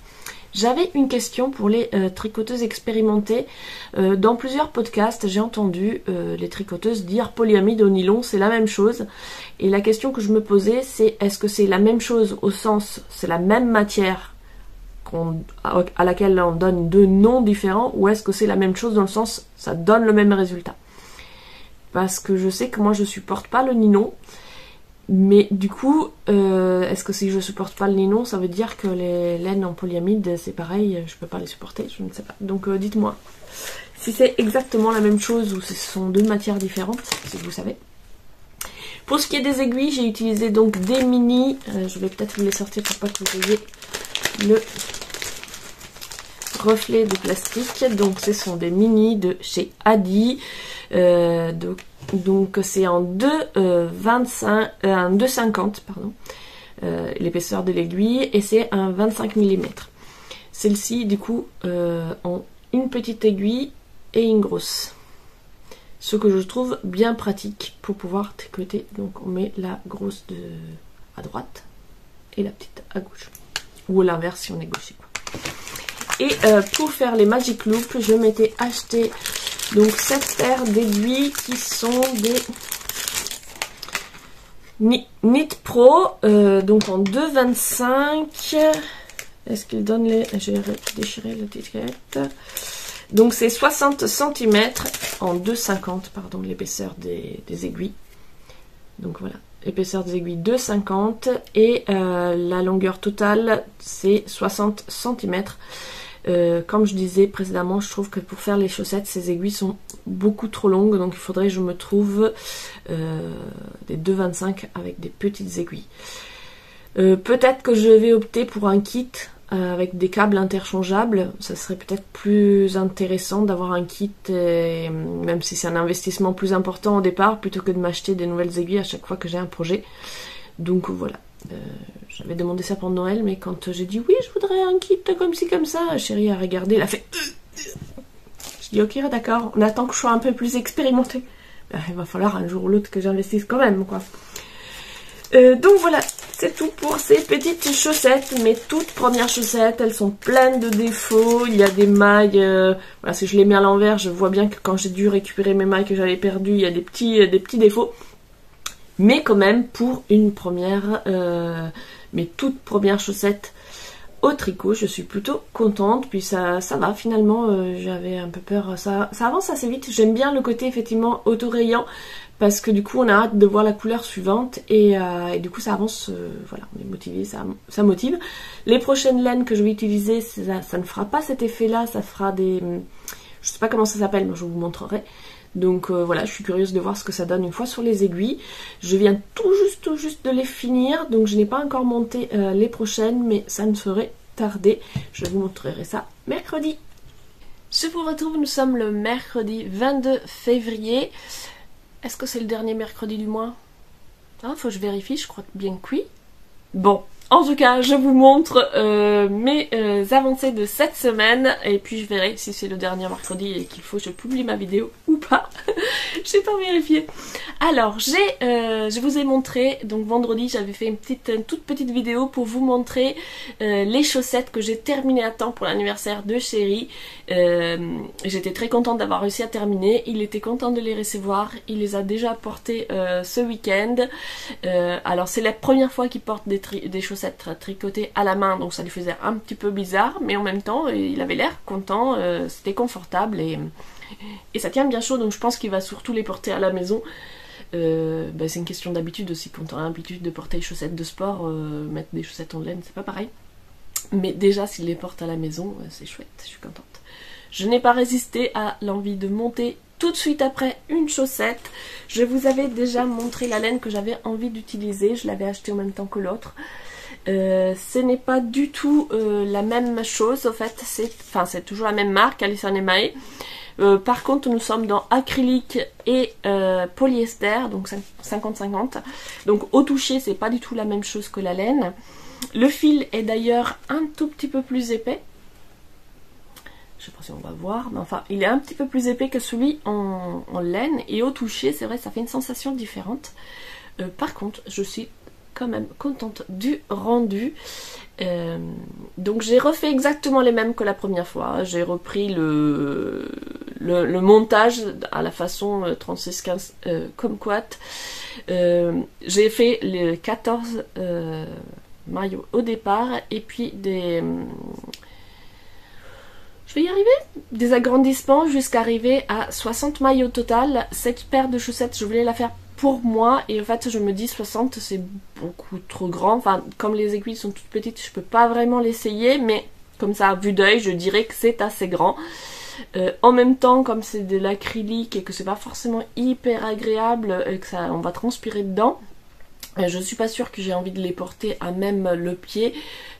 J'avais une question pour les tricoteuses expérimentées. Dans plusieurs podcasts, j'ai entendu les tricoteuses dire polyamide au nylon, c'est la même chose. Et la question que je me posais, c'est est-ce que c'est la même chose au sens, c'est la même matière à laquelle on donne deux noms différents, ou est-ce que c'est la même chose dans le sens, ça donne le même résultat? Parce que je sais que moi je supporte pas le nylon. Mais du coup, est-ce que si je supporte pas le nylon, ça veut dire que les laines en polyamide, c'est pareil, je peux pas les supporter, je ne sais pas. Donc dites-moi si c'est exactement la même chose ou si ce sont deux matières différentes, si vous savez. Pour ce qui est des aiguilles, j'ai utilisé donc des mini, je vais peut-être vous les sortir pour pas que vous ayez le reflet de plastique. Donc ce sont des mini de chez Adi. Donc c'est en 2,50 pardon, l'épaisseur de l'aiguille, et c'est un 25 mm. Celle-ci du coup ont une petite aiguille et une grosse. Ce que je trouve bien pratique pour pouvoir tricoter. Donc on met la grosse à droite et la petite à gauche. Ou l'inverse si on est gaucher, quoi. Et pour faire les Magic Loop, je m'étais acheté donc cette paire d'aiguilles qui sont des Knit Pro, donc en 2,25. Est-ce qu'ils donnent les... J'ai déchiré l'étiquette. Donc c'est 60 cm en 2,50, pardon, l'épaisseur des aiguilles. Donc voilà, épaisseur des aiguilles 2,50 et la longueur totale c'est 60 cm. Comme je disais précédemment, je trouve que pour faire les chaussettes, ces aiguilles sont beaucoup trop longues, donc il faudrait que je me trouve des 2,25 avec des petites aiguilles. Peut-être que je vais opter pour un kit avec des câbles interchangeables. Ça serait peut-être plus intéressant d'avoir un kit, même si c'est un investissement plus important au départ, plutôt que de m'acheter des nouvelles aiguilles à chaque fois que j'ai un projet. Donc voilà. J'avais demandé ça pour Noël, mais quand j'ai dit oui, je voudrais un kit comme ci, comme ça, chérie a regardé, elle a fait... Je dis ok, d'accord, on attend que je sois un peu plus expérimentée. Ben, il va falloir un jour ou l'autre que j'investisse quand même, quoi. Donc voilà, c'est tout pour ces petites chaussettes, mes toutes premières chaussettes. Elles sont pleines de défauts, il y a des mailles, voilà, si je les mets à l'envers, je vois bien que quand j'ai dû récupérer mes mailles que j'avais perdues, il y a des petits défauts. Mais quand même, pour une première, mes toutes premières chaussettes au tricot, je suis plutôt contente. Puis ça va finalement, j'avais un peu peur, ça avance assez vite. J'aime bien le côté effectivement autorayant, parce que du coup on a hâte de voir la couleur suivante, et du coup ça avance, voilà, on est motivé, ça motive. Les prochaines laines que je vais utiliser, ça ne fera pas cet effet là, ça fera des... je sais pas comment ça s'appelle, mais je vous montrerai. Donc voilà, je suis curieuse de voir ce que ça donne une fois sur les aiguilles. Je viens tout juste de les finir, donc je n'ai pas encore monté les prochaines, mais ça ne ferait tarder. Je vous montrerai ça mercredi. Je vous retrouve, nous sommes le mercredi 22 février. Est-ce que c'est le dernier mercredi du mois? Faut que je vérifie, je crois bien que oui. Bon, en tout cas, je vous montre mes avancées de cette semaine, et puis je verrai si c'est le dernier mercredi et qu'il faut que je publie ma vidéo ou pas. J'ai pas vérifié. Alors, je vous ai montré, donc vendredi, j'avais fait une toute petite vidéo pour vous montrer les chaussettes que j'ai terminées à temps pour l'anniversaire de Chéri. J'étais très contente d'avoir réussi à terminer. Il était content de les recevoir. Il les a déjà portées ce week-end. Alors, c'est la première fois qu'il porte des chaussettes tricotées à la main, donc ça lui faisait un petit peu bizarre, mais en même temps, il avait l'air content. C'était confortable et ça tient bien chaud, donc je pense qu'il va surtout les porter à la maison. C'est une question d'habitude aussi. Quand on a l'habitude de porter les chaussettes de sport, mettre des chaussettes en laine, c'est pas pareil. Mais déjà, s'il les porte à la maison, c'est chouette, je suis contente. Je n'ai pas résisté à l'envie de monter tout de suite après une chaussette. Je vous avais déjà montré la laine que j'avais envie d'utiliser. Je l'avais achetée en même temps que l'autre. Ce n'est pas du tout la même chose, en fait. C'est toujours la même marque, Alison & Mae. Par contre, nous sommes dans acrylique et polyester, donc 50-50. Donc au toucher, c'est pas du tout la même chose que la laine. Le fil est d'ailleurs un tout petit peu plus épais. Je sais pas si on va voir, mais enfin, il est un petit peu plus épais que celui en laine. Et au toucher, c'est vrai, ça fait une sensation différente. Par contre, je suis quand même contente du rendu. Donc j'ai refait exactement les mêmes que la première fois. J'ai repris le montage à la façon 36-15 Kumquat. J'ai fait les 14 maillots au départ et puis des... je vais y arriver. Des agrandissements jusqu'à arriver à 60 mailles au total. Cette paire de chaussettes, je voulais la faire pour moi. Et en fait, je me dis 60, c'est beaucoup trop grand. Enfin, comme les aiguilles sont toutes petites, je peux pas vraiment l'essayer. Mais comme ça, à vue d'œil, je dirais que c'est assez grand. En même temps, comme c'est de l'acrylique et que c'est pas forcément hyper agréable et que ça, on va transpirer dedans, je suis pas sûre que j'ai envie de les porter à même le pied.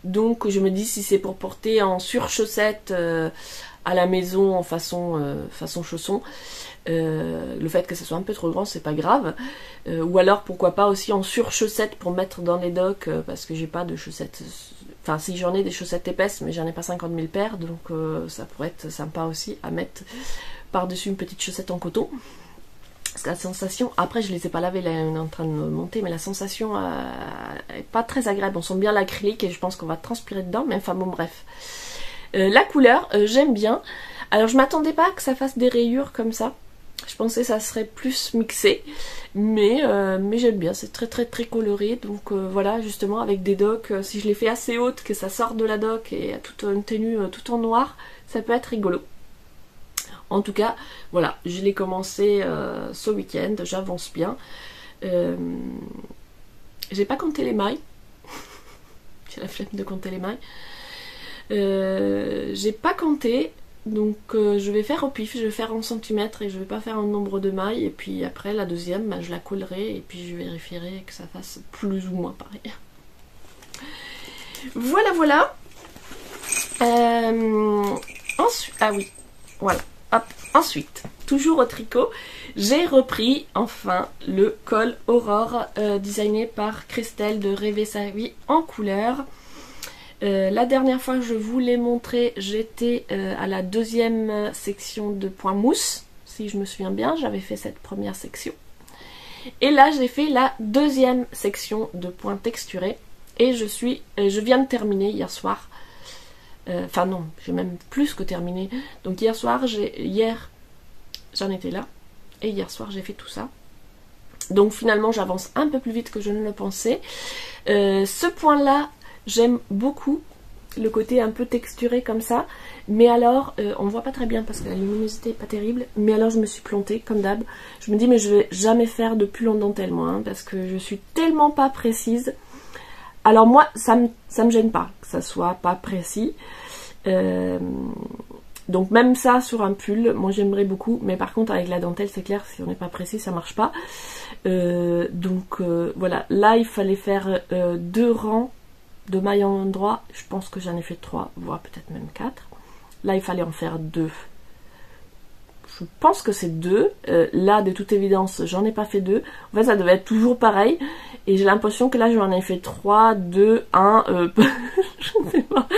Donc je me dis, si c'est pour porter en surchaussette à la maison en façon chausson, le fait que ça soit un peu trop grand, c'est pas grave. Ou alors pourquoi pas aussi en surchaussette pour mettre dans les docks, parce que j'ai pas de chaussettes. Enfin, si j'en ai des chaussettes épaisses, mais j'en ai pas 50 000 paires, donc ça pourrait être sympa aussi à mettre par-dessus une petite chaussette en coton. Parce que la sensation, après je les ai pas lavées, là on est en train de monter, mais la sensation est pas très agréable. On sent bien l'acrylique et je pense qu'on va transpirer dedans, mais enfin bon bref. La couleur, j'aime bien. Alors je m'attendais pas que ça fasse des rayures comme ça. Je pensais que ça serait plus mixé, mais j'aime bien, c'est très très très coloré. Donc voilà, justement avec des docks, si je les fais assez hautes, que ça sort de la dock et à toute une tenue tout en noir, ça peut être rigolo. En tout cas, voilà, je l'ai commencé ce week-end, j'avance bien. J'ai pas compté les mailles. J'ai la flemme de compter les mailles. J'ai pas compté, donc je vais faire au pif, je vais faire en centimètres et je vais pas faire un nombre de mailles. Et puis après, la deuxième, je la collerai et puis je vérifierai que ça fasse plus ou moins pareil. Voilà, voilà. Ensuite, ah oui, voilà. Hop. Ensuite, toujours au tricot, j'ai repris enfin le col Aurore designé par Christelle de Rêver sa vie en couleur. La dernière fois que je vous l'ai montré, j'étais à la deuxième section de point mousse, si je me souviens bien, j'avais fait cette première section. Et là j'ai fait la deuxième section de point texturé et je viens de terminer hier soir. Enfin non, j'ai même plus que terminé. Donc hier soir, j'en étais là. Et hier soir, j'ai fait tout ça. Donc finalement, j'avance un peu plus vite que je ne le pensais. Ce point-là, j'aime beaucoup. Le côté un peu texturé comme ça. Mais alors, on voit pas très bien parce que la luminosité est pas terrible. Mais alors, je me suis plantée, comme d'hab. Je me dis, mais je vais jamais faire de pull en dentelle, moi. Hein, parce que je suis tellement pas précise. Alors moi, ça me gêne pas que ça soit pas précis. Donc même ça sur un pull, moi j'aimerais beaucoup. Mais par contre avec la dentelle, c'est clair, si on n'est pas précis, ça marche pas. Voilà, là il fallait faire 2 rangs de mailles en endroit. Je pense que j'en ai fait 3, voire peut-être même 4. Là il fallait en faire 2. Je pense que c'est 2. Là, de toute évidence, j'en ai pas fait 2. En fait, ça devait être toujours pareil. Et j'ai l'impression que là, j'en ai fait 3, 2, 1. Je ne sais pas.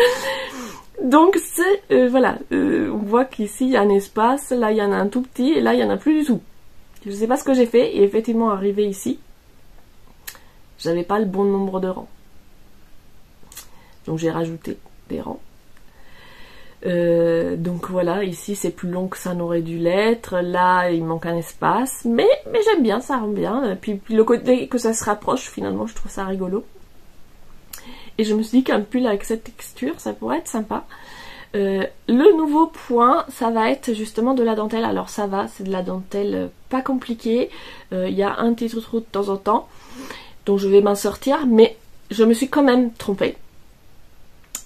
Donc, c'est... voilà. On voit qu'ici, il y a un espace. Là, il y en a un tout petit. Et là, il n'y en a plus du tout. Je ne sais pas ce que j'ai fait. Et effectivement, arrivé ici, j'avais pas le bon nombre de rangs. Donc, j'ai rajouté des rangs. Donc voilà, ici c'est plus long que ça n'aurait dû l'être. Là il manque un espace, mais j'aime bien, ça rend bien. Puis le côté que ça se rapproche, finalement je trouve ça rigolo. Et je me suis dit qu'un pull avec cette texture ça pourrait être sympa. Le nouveau point, ça va être justement de la dentelle. Alors ça va, c'est de la dentelle pas compliquée. Il y a un petit trou de temps en temps, donc je vais m'en sortir, mais je me suis quand même trompée.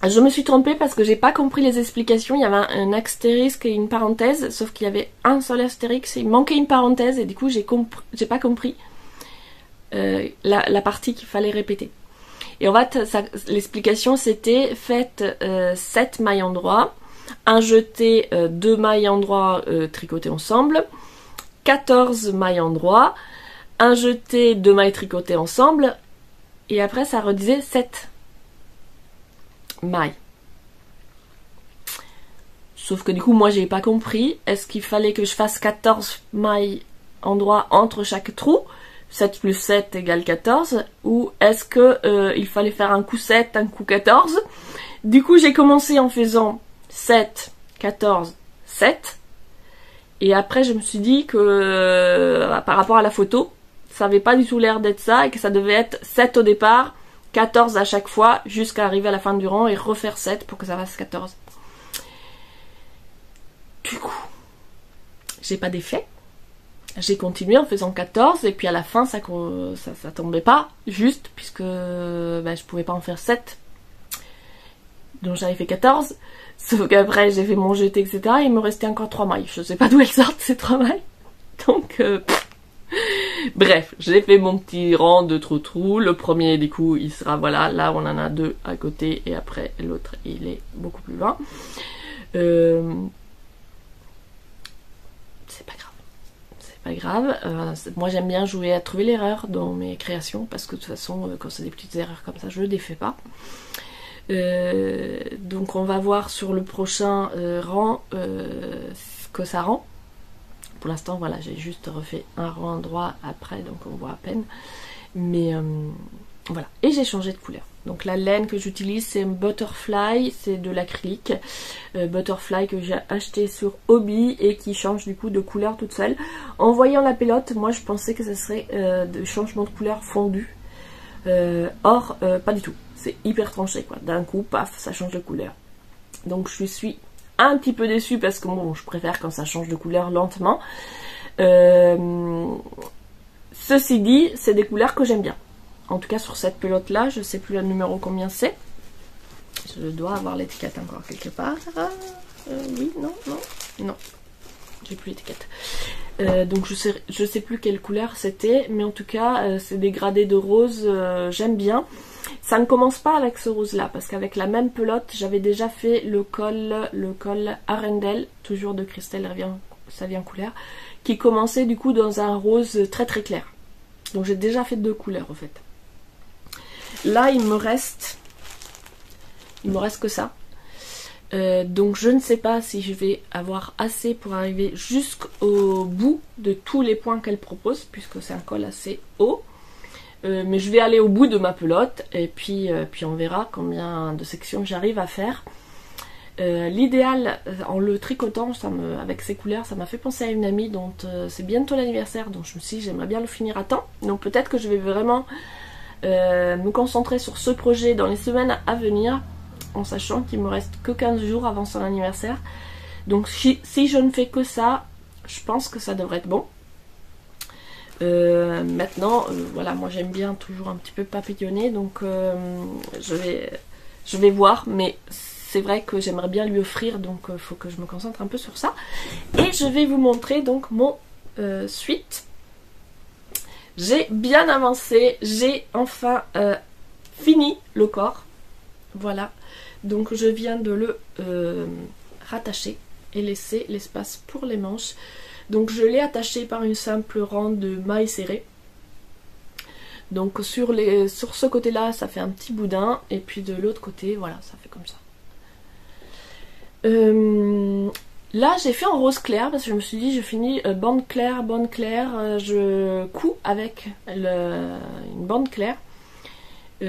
Je me suis trompée parce que j'ai pas compris les explications. Il y avait un astérisque et une parenthèse, sauf qu'il y avait un seul astérisque, il manquait une parenthèse et du coup j'ai pas compris la partie qu'il fallait répéter. Et en fait, l'explication c'était faites 7 mailles endroits, un jeté 2 mailles endroits tricotées ensemble, 14 mailles endroits, un jeté 2 mailles tricotées ensemble, et après ça redisait 7 mailles. Sauf que du coup moi j'ai pas compris, est-ce qu'il fallait que je fasse 14 mailles endroits entre chaque trou, 7 plus 7 égale 14, ou est-ce que il fallait faire un coup 7, un coup 14. Du coup j'ai commencé en faisant 7, 14, 7, et après je me suis dit que par rapport à la photo, ça avait pas du tout l'air d'être ça, et que ça devait être 7 au départ, 14 à chaque fois, jusqu'à arriver à la fin du rang et refaire 7 pour que ça fasse 14. Du coup, j'ai pas d'effet. J'ai continué en faisant 14 et puis à la fin ça tombait pas juste puisque je pouvais pas en faire 7. Donc j'avais fait 14. Sauf qu'après j'ai fait mon jeté etc. et il me restait encore 3 mailles. Je sais pas d'où elles sortent ces 3 mailles. Donc bref, j'ai fait mon petit rang de trou. Le premier du coup il sera voilà, là on en a 2 à côté et après l'autre il est beaucoup plus loin. Pas grave, moi j'aime bien jouer à trouver l'erreur dans mes créations parce que de toute façon quand c'est des petites erreurs comme ça je ne les fais pas. Donc on va voir sur le prochain rang ce que ça rend. Pour l'instant voilà, j'ai juste refait un rang droit après donc on voit à peine, mais voilà, et j'ai changé de couleur. Donc la laine que j'utilise c'est un Butterfly, c'est de l'acrylique Butterfly que j'ai acheté sur Hobby et qui change du coup de couleur toute seule. En voyant la pelote, moi je pensais que ce serait de changement de couleur fondu. Or pas du tout, c'est hyper tranché quoi. D'un coup, paf, ça change de couleur. Donc je suis un petit peu déçue parce que bon, je préfère quand ça change de couleur lentement. Ceci dit, c'est des couleurs que j'aime bien. En tout cas sur cette pelote là, je sais plus le numéro combien c'est. Je dois avoir l'étiquette encore quelque part. Oui, non. J'ai plus l'étiquette. Donc je sais plus quelle couleur c'était, mais en tout cas c'est des gradés de rose, j'aime bien. Ça ne commence pas avec ce rose là, parce qu'avec la même pelote, j'avais déjà fait le col Arendelle, toujours de Christelle Savien Couleur, qui commençait du coup dans un rose très très clair. Donc j'ai déjà fait 2 couleurs en fait. Là il me reste que ça. Donc je ne sais pas si je vais avoir assez pour arriver jusqu'au bout de tous les points qu'elle propose, puisque c'est un col assez haut. Mais je vais aller au bout de ma pelote et puis on verra combien de sections j'arrive à faire. L'idéal en le tricotant avec ces couleurs, ça m'a fait penser à une amie dont c'est bientôt l'anniversaire, donc je me suis dit j'aimerais bien le finir à temps. Donc peut-être que je vais vraiment me concentrer sur ce projet dans les semaines à venir, en sachant qu'il me reste que 15 jours avant son anniversaire. Donc si je ne fais que ça, je pense que ça devrait être bon. Maintenant, voilà, moi j'aime bien toujours un petit peu papillonner, donc je vais voir, mais c'est vrai que j'aimerais bien lui offrir, donc il faut que je me concentre un peu sur ça. Et je vais vous montrer donc mon suite. J'ai bien avancé, j'ai enfin fini le corps, voilà. Donc je viens de le rattacher et laisser l'espace pour les manches. Donc je l'ai attaché par une simple rang de mailles serrées. Donc sur ce côté là ça fait un petit boudin, et puis de l'autre côté voilà ça fait comme ça. Là j'ai fait en rose clair parce que je me suis dit je finis bande claire, je couds avec une bande claire.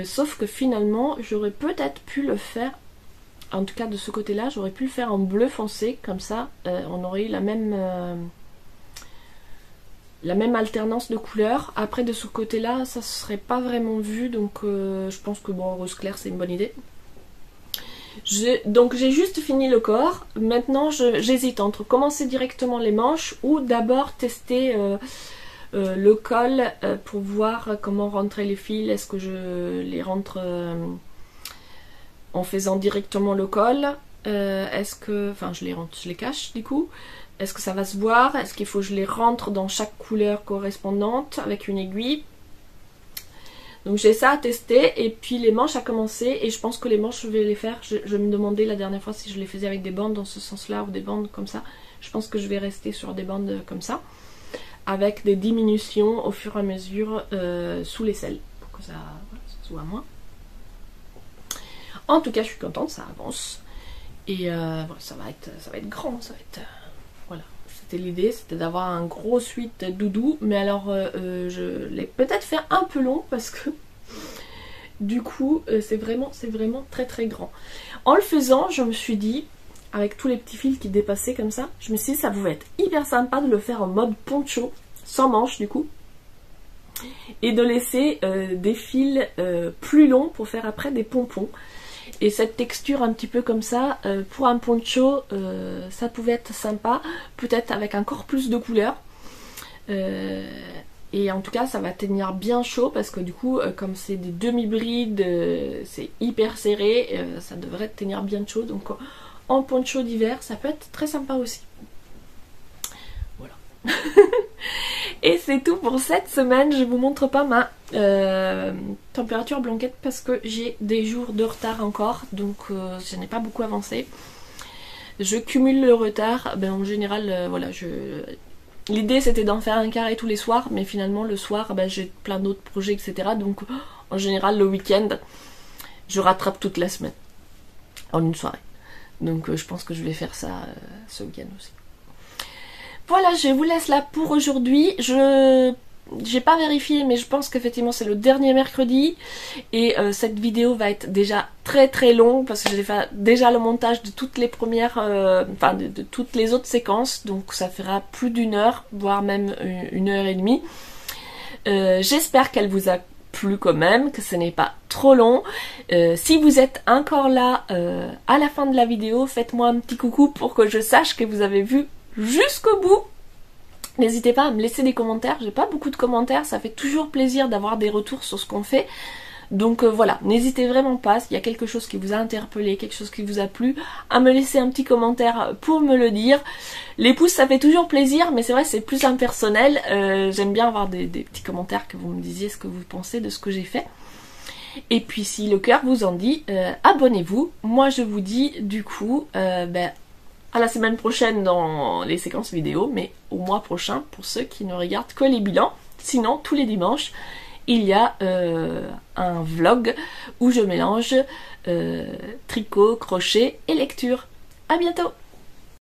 Sauf que finalement j'aurais peut-être pu le faire, en tout cas de ce côté là j'aurais pu le faire en bleu foncé, comme ça on aurait eu la même alternance de couleurs. Après de ce côté là ça se serait pas vraiment vu, donc je pense que bon rose clair c'est une bonne idée. Donc j'ai juste fini le corps. Maintenant j'hésite entre commencer directement les manches ou d'abord tester le col pour voir comment rentrer les fils. Est-ce que je les rentre en faisant directement le col, est-ce que... Enfin je les cache du coup. Est-ce que ça va se voir? Est-ce qu'il faut que je les rentre dans chaque couleur correspondante avec une aiguille? Donc j'ai ça à tester, et puis les manches à commencer, et je pense que les manches je vais les faire, je me demandais la dernière fois si je les faisais avec des bandes dans ce sens là ou des bandes comme ça. Je pense que je vais rester sur des bandes comme ça, avec des diminutions au fur et à mesure sous l'aisselle, pour que ça soit moins. En tout cas je suis contente, ça avance, et voilà, ça va être grand, ça va être... voilà. C'était l'idée, c'était d'avoir un gros suite doudou, mais alors je l'ai peut-être fait un peu long parce que du coup c'est vraiment très très grand. En le faisant, je me suis dit, avec tous les petits fils qui dépassaient comme ça, je me suis dit ça pouvait être hyper sympa de le faire en mode poncho, sans manches du coup, et de laisser des fils plus longs pour faire après des pompons. Et cette texture un petit peu comme ça, pour un poncho, ça pouvait être sympa, peut-être avec encore plus de couleurs. Et en tout cas, ça va tenir bien chaud parce que du coup, comme c'est des demi-brides, c'est hyper serré, ça devrait tenir bien chaud. Donc en poncho d'hiver, ça peut être très sympa aussi. Voilà. Et c'est tout pour cette semaine. Je vous montre pas ma température blanquette parce que j'ai des jours de retard encore, donc je n'ai pas beaucoup avancé. Je cumule le retard. Ben, en général, voilà, l'idée c'était d'en faire un carré tous les soirs, mais finalement le soir, ben, j'ai plein d'autres projets, etc. Donc en général, le week-end, je rattrape toute la semaine en une soirée. Donc je pense que je vais faire ça ce week-end aussi. Voilà, je vous laisse là pour aujourd'hui. J'ai pas vérifié, mais je pense qu'effectivement c'est le dernier mercredi. Et cette vidéo va être déjà très très longue parce que j'ai fait déjà le montage de toutes les premières, enfin de toutes les autres séquences. Donc ça fera plus d'1 heure, voire même 1h30. J'espère qu'elle vous a plu quand même, que ce n'est pas trop long. Si vous êtes encore là à la fin de la vidéo, faites-moi un petit coucou pour que je sache que vous avez vu jusqu'au bout. N'hésitez pas à me laisser des commentaires, j'ai pas beaucoup de commentaires, ça fait toujours plaisir d'avoir des retours sur ce qu'on fait. Donc voilà, n'hésitez vraiment pas, s'il y a quelque chose qui vous a interpellé, quelque chose qui vous a plu, à me laisser un petit commentaire pour me le dire. Les pouces ça fait toujours plaisir, mais c'est vrai c'est plus impersonnel, j'aime bien avoir des petits commentaires, que vous me disiez ce que vous pensez de ce que j'ai fait. Et puis si le cœur vous en dit, abonnez-vous. Moi je vous dis du coup, à la semaine prochaine dans les séquences vidéo, mais au mois prochain pour ceux qui ne regardent que les bilans. Sinon, tous les dimanches, il y a un vlog où je mélange tricot, crochet et lecture. À bientôt!